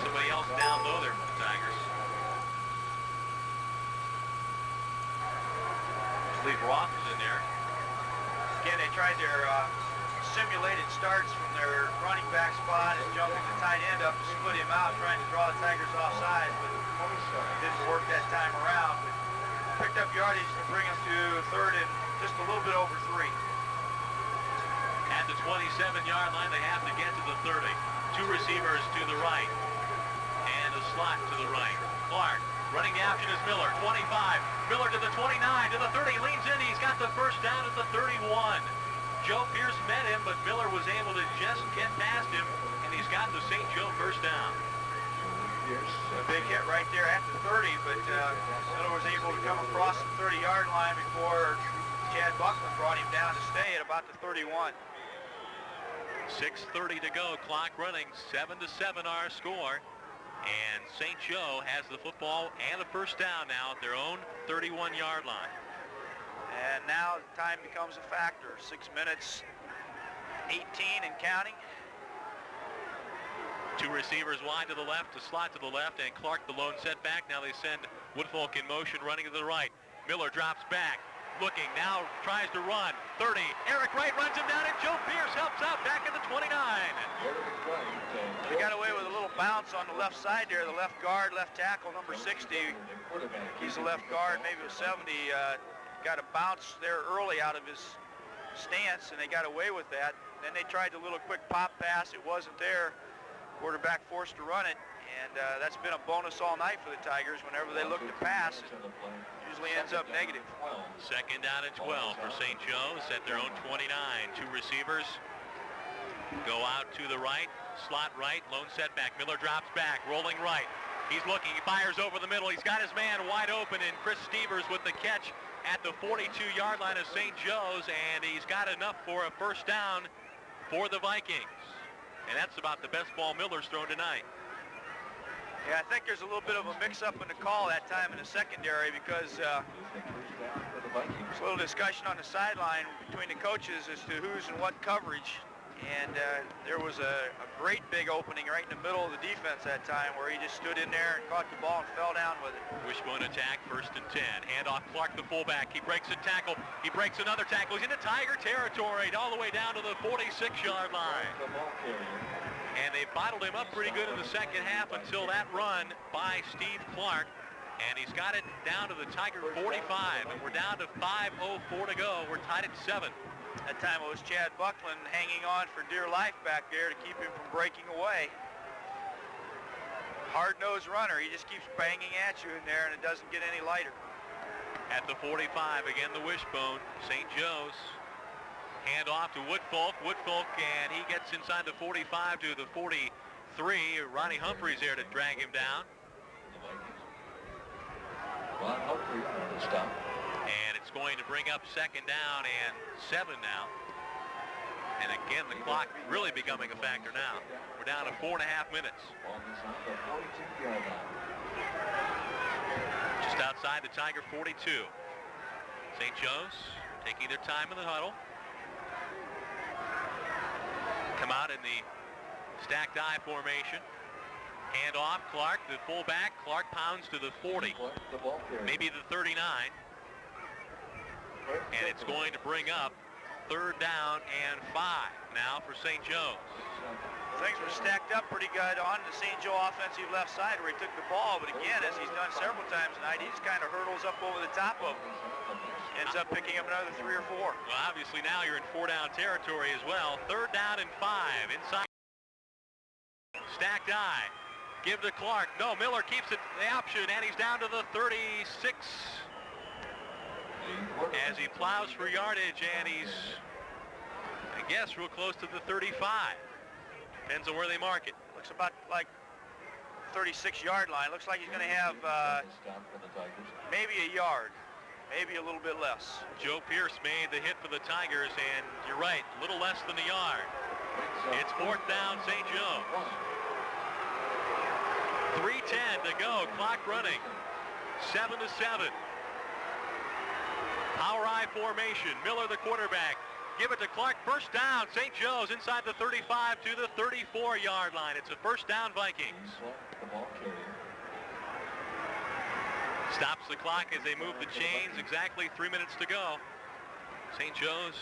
somebody else down low there for the Tigers. I believe Roth is in there. Again, they tried their simulated starts from their running back spot and jumping the tight end up to split him out, trying to draw the Tigers offside, but it didn't work that time around. But picked up yardage to bring them to third and just a little bit over 3. At the 27-yard line, they have to get to the 30. 2 receivers to the right and a slot to the right. Clark running the option is Miller, 25. Miller to the 29, to the 30, leans in. He's got the first down at the 31. Joe Pierce met him, but Miller was able to just get past him, and he's got the St. Joe first down. A big hit right there at the 30, but Miller was able to come across the 30-yard line before Chad Buckland brought him down to stay at about the 31. 6:30 to go, clock running, 7-7 our score. And St. Joe has the football and a first down now at their own 31-yard line. And now time becomes a factor. 6 minutes, 18 and counting. 2 receivers wide to the left, a slot to the left, and Clark the lone setback. Now they send Woodfolk in motion, running to the right. Miller drops back, looking, now tries to run. 30, Eric Wright runs him down, and Joe Pierce helps out back at the 29. He got away with a little bounce on the left side there. The left guard, left tackle, number 60. He's the left guard, maybe a 70. Got a bounce there early out of his stance, and they got away with that. Then they tried the little quick pop pass. It wasn't there. Quarterback forced to run it, and that's been a bonus all night for the Tigers. Whenever they look to pass, it usually ends up negative. Second down and 12 for St. Joe's at their own 29. 2 receivers go out to the right, slot right, lone setback. Miller drops back, rolling right. He's looking, he fires over the middle. He's got his man wide open, and Chris Stevers with the catch at the 42-yard line of St. Joe's, and he's got enough for a first down for the Vikings. And that's about the best ball Miller's thrown tonight. Yeah, I think there's a little bit of a mix-up in the call that time in the secondary, because there's a little discussion on the sideline between the coaches as to who's in what coverage. And there was a great big opening right in the middle of the defense that time where he just stood in there and caught the ball and fell down with it. Wishbone attack, 1st and 10. Handoff, Clark, the fullback. He breaks a tackle. He breaks another tackle. He's into Tiger territory all the way down to the 46-yard line. And they bottled him up pretty good in the second half until that run by Steve Clark. And he's got it down to the Tiger 45. And we're down to 5:04 to go. We're tied at 7. That time it was Chad Buckland hanging on for dear life back there to keep him from breaking away. Hard-nosed runner. He just keeps banging at you in there, and it doesn't get any lighter. At the 45, again the Wishbone. St. Joe's. Hand off to Woodfolk. Woodfolk, and he gets inside the 45 to the 43. Ronnie Humphreys there to drag him down. Ron Humphrey on the stop. And it's going to bring up 2nd down and 7 now. And again, the clock really becoming a factor now. We're down to 4.5 minutes. Just outside the Tiger 42. St. Joe's taking their time in the huddle. Come out in the stacked I formation. Hand off, Clark, the fullback. Clark pounds to the 40, maybe the 39. And it's going to bring up 3rd down and 5 now for St. Joe's. Things were stacked up pretty good on the St. Joe offensive left side where he took the ball, but again, as he's done several times tonight, he just kind of hurdles up over the top of him. Ends up picking up another 3 or 4. Well, obviously now you're in 4-down territory as well. 3rd down and 5 inside. Stacked I. Give to Clark. No, Miller keeps it the option, and he's down to the 36 as he plows for yardage, and he's, I guess, real close to the 35. Depends on where they mark it. Looks about like 36-yard line. Looks like he's going to have maybe a yard, maybe a little bit less. Joe Pierce made the hit for the Tigers, and you're right, a little less than a yard. It's 4th down, St. Joe. 3:10 to go, clock running. 7-7. Power I formation. Miller, the quarterback. Give it to Clark. 1st down. St. Joe's inside the 35 to the 34-yard line. It's a 1st down, Vikings. Stops the clock as they move the chains. Exactly 3 minutes to go. St. Joe's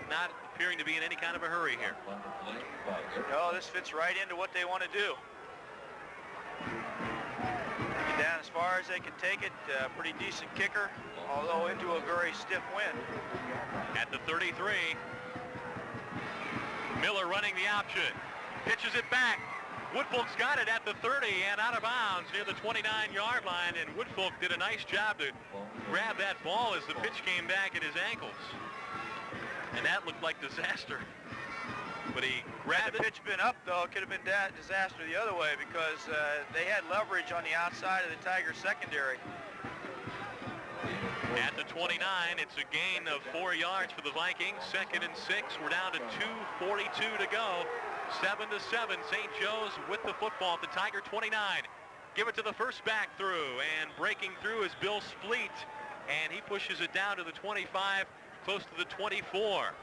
not appearing to be in any kind of a hurry here. No, this fits right into what they want to do. Get down as far as they can take it. Pretty decent kicker, although into a very stiff wind. At the 33, Miller running the option. Pitches it back. Woodfolk's got it at the 30 and out of bounds near the 29-yard line, and Woodfolk did a nice job to grab that ball as the pitch came back at his ankles. And that looked like disaster. But he grabbed it. Had the pitch been up, though, it could have been disaster the other way because they had leverage on the outside of the Tigers secondary. At the 29, it's a gain of 4 yards for the Vikings. 2nd and 6. We're down to 2:42 to go. 7-7. St. Joe's with the football at the Tiger 29. Give it to the first back through, and breaking through is Bill Spleet, and he pushes it down to the 25, close to the 24.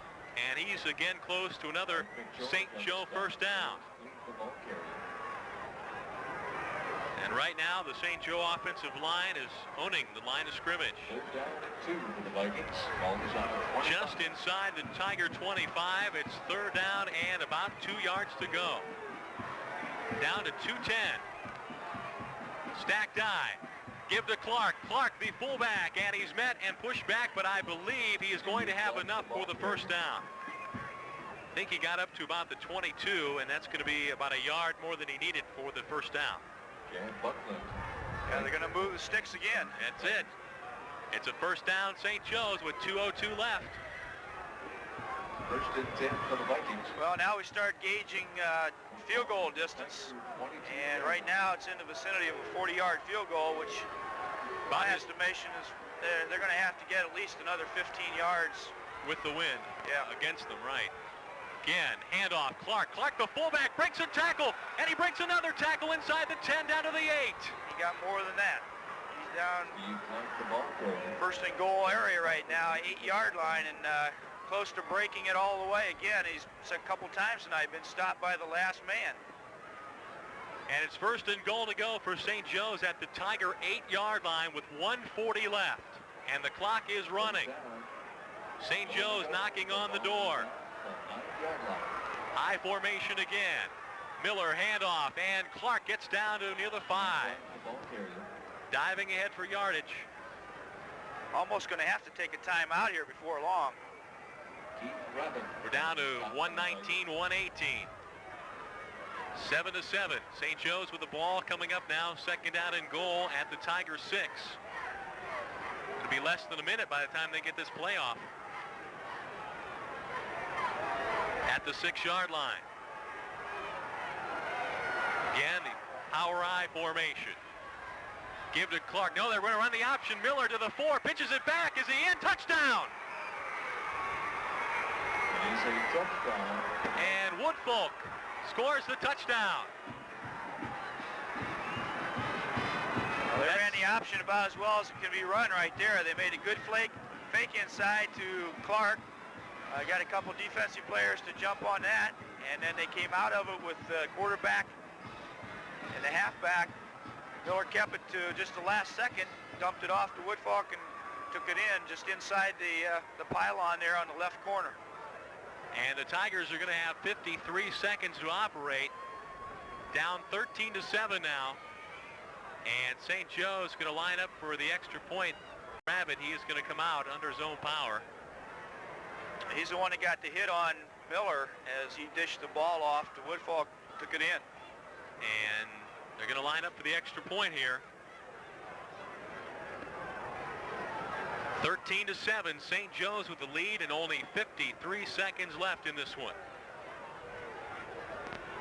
And he's again close to another St. Joe 1st down. And right now, the St. Joe offensive line is owning the line of scrimmage. Just inside the Tiger 25, it's 3rd down and about 2 yards to go. Down to 2:10. Stacked I. Give to Clark. Clark, the fullback, and he's met and pushed back, but I believe he is going to have enough for the 1st down. I think he got up to about the 22, and that's going to be about a yard more than he needed for the 1st down. Yeah, they're going to move the sticks again. That's it. It's a 1st down, St. Joe's, with 2:02 left. 1st and 10 for the Vikings. Well, now we start gauging field goal distance. And right now it's in the vicinity of a 40-yard field goal, which my estimation is they're going to have to get at least another 15 yards. With the wind against them, right. Again, handoff, Clark. Clark, the fullback, breaks a tackle, and he breaks another tackle inside the 10 down to the 8. He got more than that. He's down 1st and goal area right now, 8-yard line, and close to breaking it all the way. Again, he's a couple times tonight been stopped by the last man. And it's first and goal to go for St. Joe's at the Tiger 8-yard line with 1:40 left. And the clock is running. St. Joe's knocking on the door. High formation again. Miller handoff, and Clark gets down to near the 5. Diving ahead for yardage. Almost going to have to take a timeout here before long. We're down to 119, 118. 7-7. St. Joe's with the ball coming up now. Second down and goal at the Tiger 6. It'll be less than a minute by the time they get this play off. At the 6-yard line. Again, the power I formation. Give to Clark. No, they're going to run the option. Miller to the 4. Pitches it back. Is he in? Touchdown! It's a touchdown. And Woodfolk scores the touchdown. Well, they ran the option about as well as it can be run right there. They made a good fake inside to Clark. Got a couple defensive players to jump on that, and then they came out of it with the quarterback and the halfback. Miller kept it to just the last second, dumped it off to Woodfolk and took it in just inside the pylon there on the left corner. And the Tigers are going to have 53 seconds to operate. Down 13-7 now. And St. Joe's going to line up for the extra point. Rabbit, he is going to come out under his own power. He's the one that got the hit on Miller as he dished the ball off to Woodfolk, took it in. And they're going to line up for the extra point here. 13-7, St. Joe's with the lead and only 53 seconds left in this one.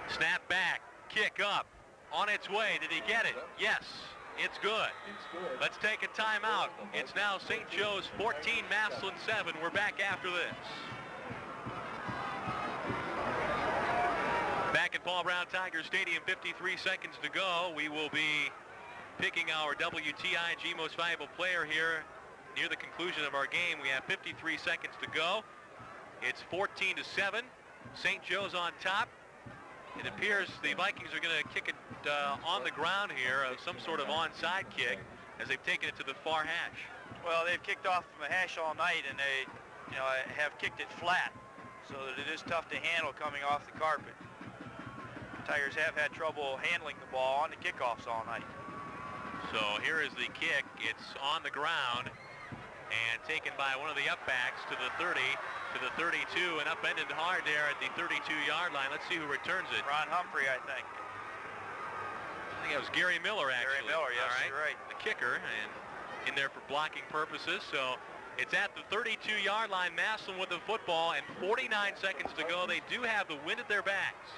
Snap back, kick up, on its way. Did he get it? Yes, it's good. Let's take a timeout. It's now St. Joe's 14, Massillon 7. We're back after this. Back at Paul Brown Tiger Stadium, 53 seconds to go. We will be picking our WTIG Most Valuable Player here near the conclusion of our game. We have 53 seconds to go. It's 14-7. St. Joe's on top. It appears the Vikings are going to kick it on the ground here, some sort of onside kick, as they've taken it to the far hash. Well, they've kicked off from the hash all night, and they, have kicked it flat, so that it is tough to handle coming off the carpet. Tigers have had trouble handling the ball on the kickoffs all night. So here is the kick. It's on the ground and taken by one of the upbacks to the 30, to the 32, and upended hard there at the 32-yard line. Let's see who returns it. Ron Humphrey, I think. I think it was Gary Miller, actually. Gary Miller, yes, all right. You're right. The kicker, and in there for blocking purposes. So it's at the 32-yard line. Massillon with the football, and 49 seconds to go. They do have the wind at their backs.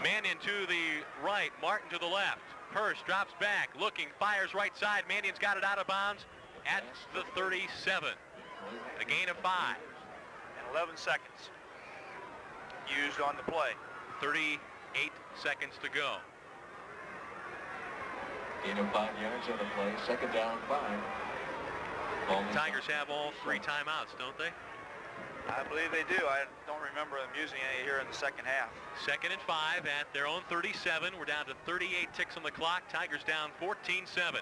Mannion to the right, Martin to the left. Hurst drops back, looking, fires right side. Mannion's got it out of bounds at the 37. A gain of 5. And 11 seconds used on the play. 38 seconds to go. Gain of 5 yards on the play. Second down, 5. Tigers have all 3 timeouts, don't they? I believe they do. I don't remember them using any here in the second half. 2nd and 5 at their own 37. We're down to 38 ticks on the clock. Tigers down 14-7.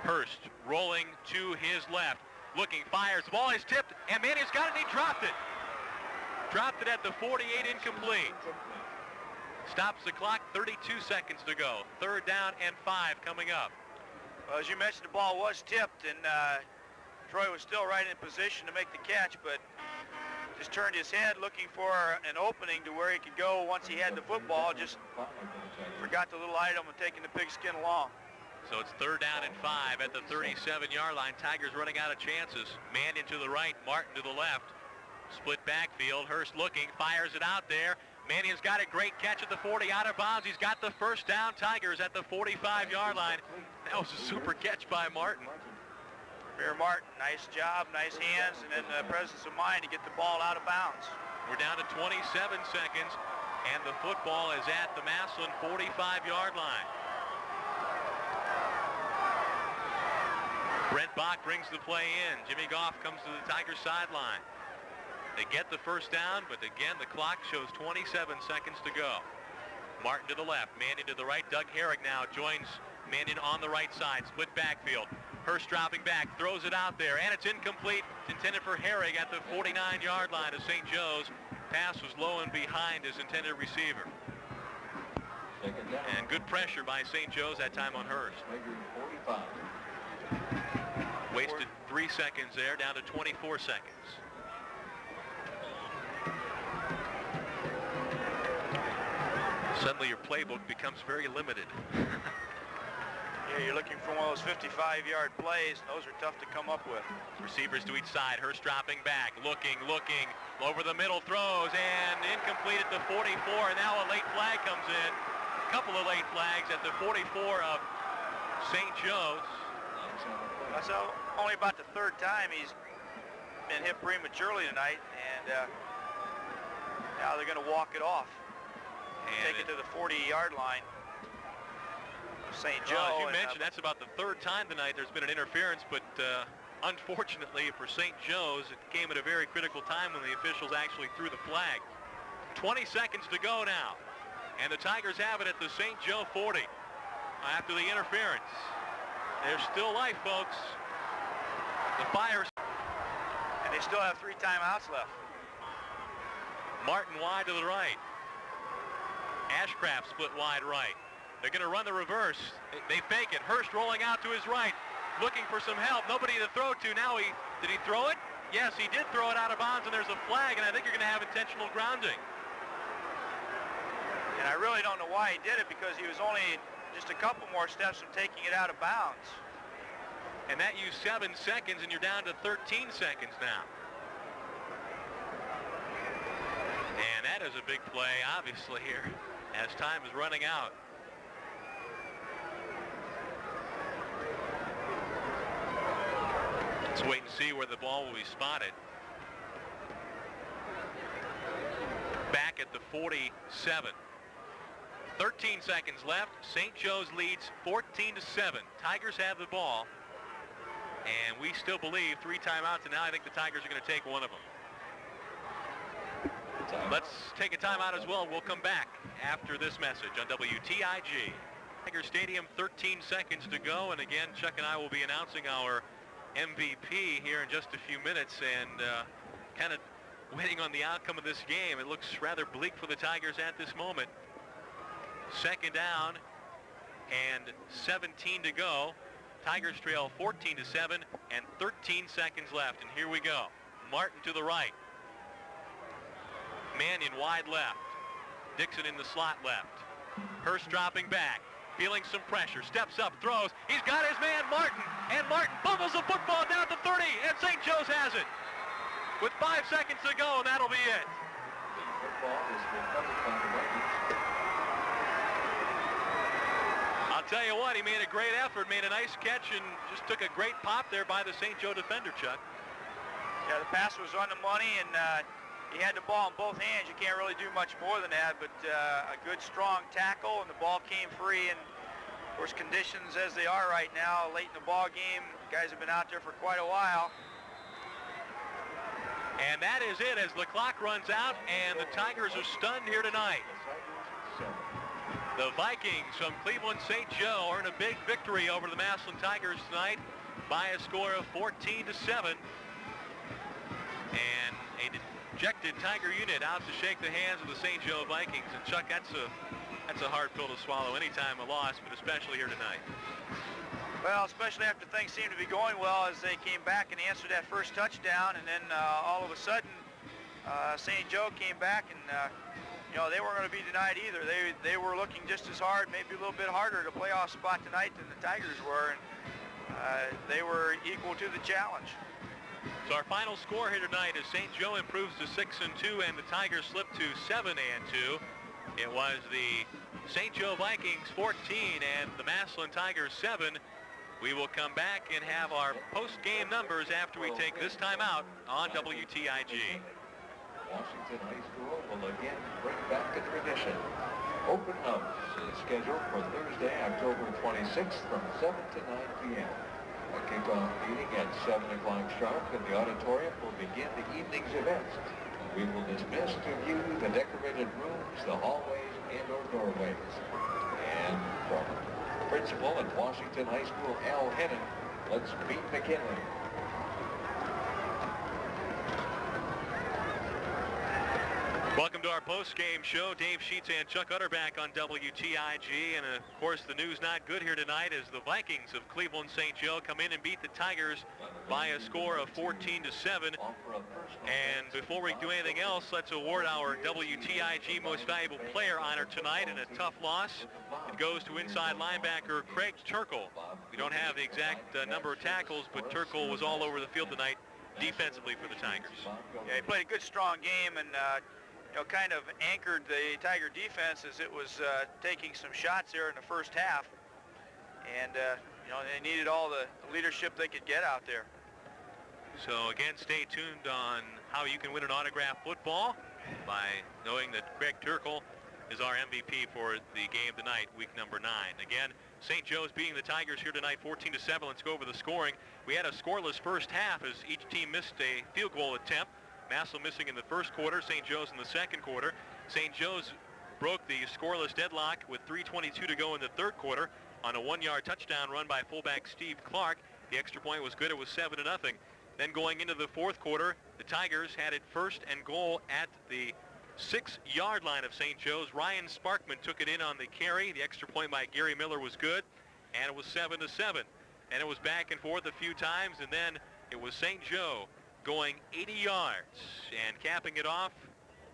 Hurst rolling to his left. Looking, fires. The ball is tipped, and Mannion's got it, and he dropped it. Dropped it at the 48, incomplete. Stops the clock, 32 seconds to go. 3rd down and 5 coming up. Well, as you mentioned, the ball was tipped, and Troy was still right in position to make the catch, but just turned his head looking for an opening to where he could go once he had the football. Just forgot the little item of taking the pigskin along. So it's 3rd down and 5 at the 37-yard line. Tigers running out of chances. Mannion to the right, Martin to the left. Split backfield. Hurst looking, fires it out there. Mannion's got a great catch at the 40, out of bounds. He's got the 1st down. Tigers at the 45-yard line. That was a super catch by Martin. Mayor Martin, nice job, nice hands, and then the presence of mind to get the ball out of bounds. We're down to 27 seconds, and the football is at the Massillon 45-yard line. Brent Bach brings the play in. Jimmy Goff comes to the Tigers sideline. They get the first down, but again, the clock shows 27 seconds to go. Martin to the left, Mannion to the right. Doug Herrick now joins Mannion on the right side, split backfield. Hurst dropping back, throws it out there, and it's incomplete. It's intended for Herrick at the 49-yard line of St. Joe's. Pass was low and behind his intended receiver. And good pressure by St. Joe's that time on Hurst. 45. Wasted 3 seconds there, down to 24 seconds. Suddenly your playbook becomes very limited. Yeah, you're looking for one of those 55-yard plays, and those are tough to come up with. Receivers to each side. Hurst dropping back, looking, over the middle, throws, and incomplete at the 44. And now a late flag comes in. A couple of late flags at the 44 of St. Joe's. That's only about the third time he's been hit prematurely tonight, and now they're going to walk it off. And take it to the 40-yard line. St. Joe. As you mentioned, that's about the third time tonight there's been an interference, but unfortunately for St. Joe's, it came at a very critical time when the officials actually threw the flag. 20 seconds to go now, and the Tigers have it at the St. Joe 40 after the interference. There's still life, folks. The Fires. And they still have 3 timeouts left. Martin wide to the right. Ashcraft split wide right. They're going to run the reverse. They fake it. Hurst rolling out to his right, looking for some help. Nobody to throw to. Now did he throw it? Yes, he did throw it out of bounds, and there's a flag, and I think you're going to have intentional grounding. And I really don't know why he did it, because he was only just a couple more steps from taking it out of bounds. And that used 7 seconds, and you're down to 13 seconds now. And that is a big play, obviously, here, as time is running out. Let's wait and see where the ball will be spotted. Back at the 47. 13 seconds left. St. Joe's leads 14-7. Tigers have the ball. And we still believe 3 timeouts, and now I think the Tigers are going to take one of them. Let's take a timeout as well. We'll come back after this message on WTIG. Tiger Stadium, 13 seconds to go. And again, Chuck and I will be announcing our MVP here in just a few minutes, and kind of waiting on the outcome of this game. It looks rather bleak for the Tigers at this moment. Second down and 17 to go. Tigers trail 14-7 and 13 seconds left. And here we go. Martin to the right. Mannion wide left. Dixon in the slot left. Hurst dropping back. Feeling some pressure, steps up, throws. He's got his man, Martin, and Martin bubbles the football down to 30, and St. Joe's has it. With 5 seconds to go, and that'll be it. I'll tell you what, he made a great effort, made a nice catch, and just took a great pop there by the St. Joe defender, Chuck. Yeah, the pass was on the money, and he had the ball in both hands. You can't really do much more than that, but a good, strong tackle, and the ball came free. And, of course, conditions as they are right now, late in the ball game, guys have been out there for quite a while. And that is it as the clock runs out, and the Tigers are stunned here tonight. The Vikings from Cleveland St. Joe earn a big victory over the Massillon Tigers tonight by a score of 14-7. And a dejected Tiger unit out to shake the hands of the St. Joe Vikings. And Chuck, that's a hard pill to swallow anytime a loss, but especially here tonight. Well, especially after things seemed to be going well as they came back and answered that first touchdown, and then all of a sudden St. Joe came back, and you know, they weren't going to be denied either. They were looking just as hard, maybe a little bit harder to playoff spot tonight than the Tigers were, and they were equal to the challenge. So our final score here tonight is St. Joe improves to 6-2, and the Tigers slip to 7-2. It was the St. Joe Vikings 14 and the Massillon Tigers 7. We will come back and have our post-game numbers after we take this time out on WTIG. Washington High School will again bring back a tradition. Open house is scheduled for Thursday, October 26th from 7 to 9 p.m. A kickoff meeting at 7 o'clock sharp in the auditorium will begin the evening's events. We will dismiss to view the decorated rooms, the hallways, and/or doorways. And from principal at Washington High School, Al Hennon, let's meet McKinley. Welcome to our post-game show. Dave Sheets and Chuck Utterback on WTIG. And, of course, the news not good here tonight as the Vikings of Cleveland St. Joe come in and beat the Tigers by a score of 14-7. And before we do anything else, let's award our WTIG Most Valuable Player honor tonight in a tough loss. It goes to inside linebacker Craig Turkle. We don't have the exact number of tackles, but Turkle was all over the field tonight defensively for the Tigers. Yeah, he played a good, strong game, and kind of anchored the Tiger defense as it was taking some shots there in the first half. And, they needed all the leadership they could get out there. So, again, stay tuned on how you can win an autographed football by knowing that Craig Turkle is our MVP for the game tonight, week number 9. Again, St. Joe's beating the Tigers here tonight 14-7. Let's go over the scoring. We had a scoreless first half as each team missed a field goal attempt. Massillon missing in the first quarter, St. Joe's in the second quarter. St. Joe's broke the scoreless deadlock with 3:22 to go in the third quarter on a 1-yard touchdown run by fullback Steve Clark. The extra point was good. It was 7-0. Then going into the fourth quarter, the Tigers had it first and goal at the 6-yard line of St. Joe's. Ryan Sparkman took it in on the carry. The extra point by Gary Miller was good, and it was 7-7. And it was back and forth a few times, and then it was St. Joe going 80 yards and capping it off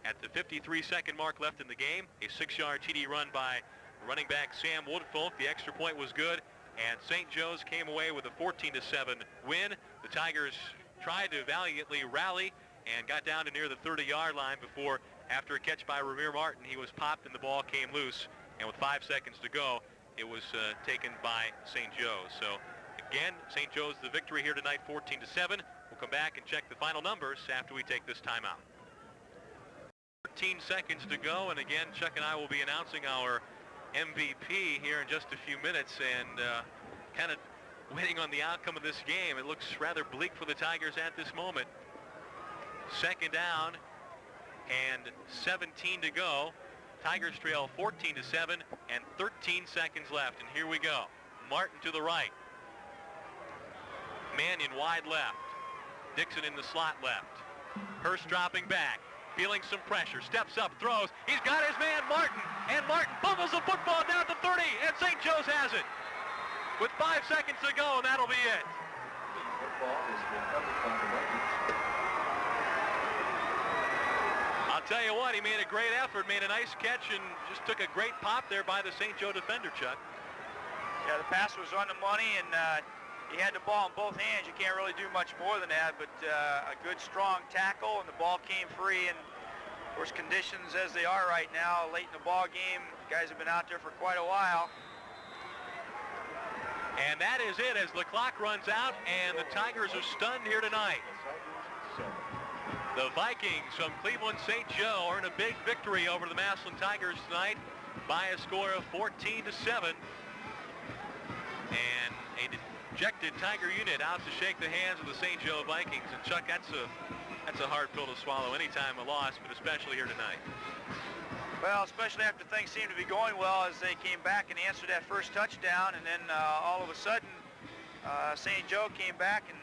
at the 53-second mark left in the game. A 6-yard TD run by running back Sam Woodfolk. The extra point was good, and St. Joe's came away with a 14-7 win. The Tigers tried to valiantly rally and got down to near the 30-yard line before, after a catch by Ramir Martin, he was popped and the ball came loose. And with 5 seconds to go, it was taken by St. Joe's. So again, St. Joe's the victory here tonight, 14-7. We'll come back and check the final numbers after we take this timeout. 13 seconds to go, and again, Chuck and I will be announcing our MVP here in just a few minutes, and kind of waiting on the outcome of this game. It looks rather bleak for the Tigers at this moment. Second down and 17 to go. Tigers trail 14-7 and 13 seconds left, and here we go. Martin to the right. Mannion wide left. Dixon in the slot left. Hurst dropping back, feeling some pressure, steps up, throws. He's got his man Martin, and Martin fumbles the football down to 30, and St. Joe's has it. With 5 seconds to go, and that'll be it. I'll tell you what, he made a great effort, made a nice catch, and just took a great pop there by the St. Joe defender, Chuck. Yeah, the pass was on the money, and he had the ball in both hands. You can't really do much more than that, but a good, strong tackle, and the ball came free. And, of course, conditions as they are right now, late in the ball game, guys have been out there for quite a while. And that is it as the clock runs out, and the Tigers are stunned here tonight. The Vikings from Cleveland St. Joe earn a big victory over the Massillon Tigers tonight by a score of 14-7. And a dejected Tiger unit out to shake the hands of the St. Joe Vikings. And Chuck, that's a hard pill to swallow anytime a loss, but especially here tonight. Well, especially after things seemed to be going well as they came back and answered that first touchdown, and then all of a sudden St. Joe came back, and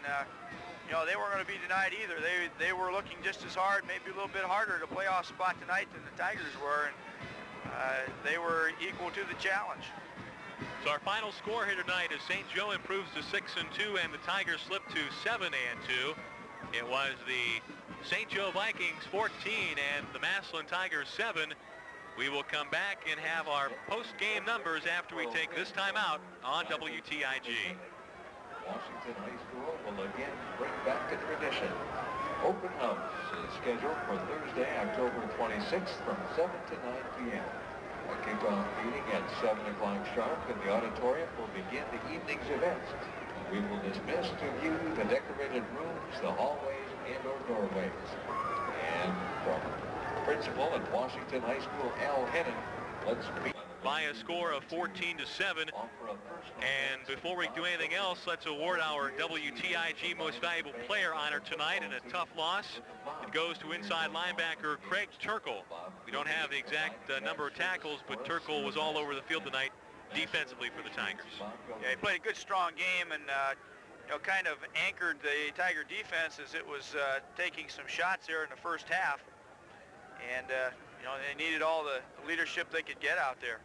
they weren't going to be denied either. They were looking just as hard, maybe a little bit harder, to playoff spot tonight than the Tigers were, and they were equal to the challenge. So our final score here tonight is St. Joe improves to 6-2, and the Tigers slip to 7-2. It was the St. Joe Vikings 14 and the Massillon Tigers 7. We will come back and have our post-game numbers after we take this time out on WTIG. Washington High School will again bring back the tradition. Open house is scheduled for Thursday, October 26th from 7 to 9 p.m. A kickoff meeting at 7 o'clock sharp in the auditorium will begin the evening's events. We will dismiss to view the decorated rooms, the hallways, and/or doorways. And from principal at Washington High School, Al Hennon, let's meet. by a score of 14-7. And before we do anything else, let's award our WTIG Most Valuable Player honor tonight in a tough loss. It goes to inside linebacker Craig Turkle. We don't have the exact number of tackles, but Turkle was all over the field tonight defensively for the Tigers. Yeah, he played a good, strong game, and kind of anchored the Tiger defense as it was taking some shots there in the first half. And they needed all the leadership they could get out there.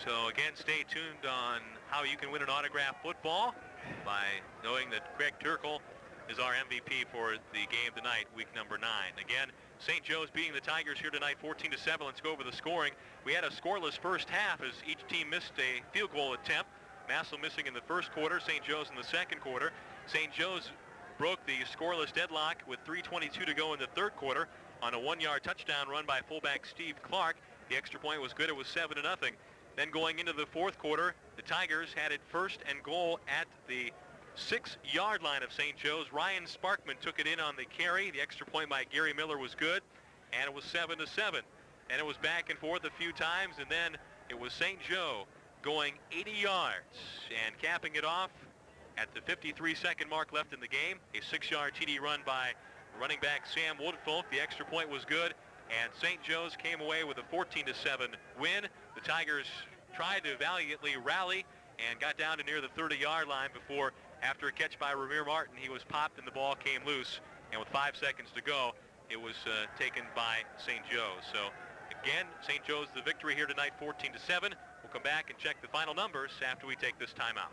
So again, stay tuned on how you can win an autographed football by knowing that Craig Turkle is our MVP for the game tonight, week number 9. Again, St. Joe's beating the Tigers here tonight 14-7. Let's go over the scoring. We had a scoreless first half as each team missed a field goal attempt. Massillon missing in the first quarter, St. Joe's in the second quarter. St. Joe's broke the scoreless deadlock with 3:22 to go in the third quarter on a 1-yard touchdown run by fullback Steve Clark. The extra point was good. It was 7-0. Then going into the fourth quarter, the Tigers had it first and goal at the 6-yard line of St. Joe's. Ryan Sparkman took it in on the carry. The extra point by Gary Miller was good, and it was 7-7. And it was back and forth a few times, and then it was St. Joe going 80 yards and capping it off at the 53-second mark left in the game. A 6-yard TD run by running back Sam Woodfolk. The extra point was good, and St. Joe's came away with a 14-7 win. The Tigers tried to valiantly rally and got down to near the 30-yard line before, after a catch by Ramir Martin, he was popped and the ball came loose. And with 5 seconds to go, it was taken by St. Joe's. So again, St. Joe's the victory here tonight, 14-7. We'll come back and check the final numbers after we take this timeout.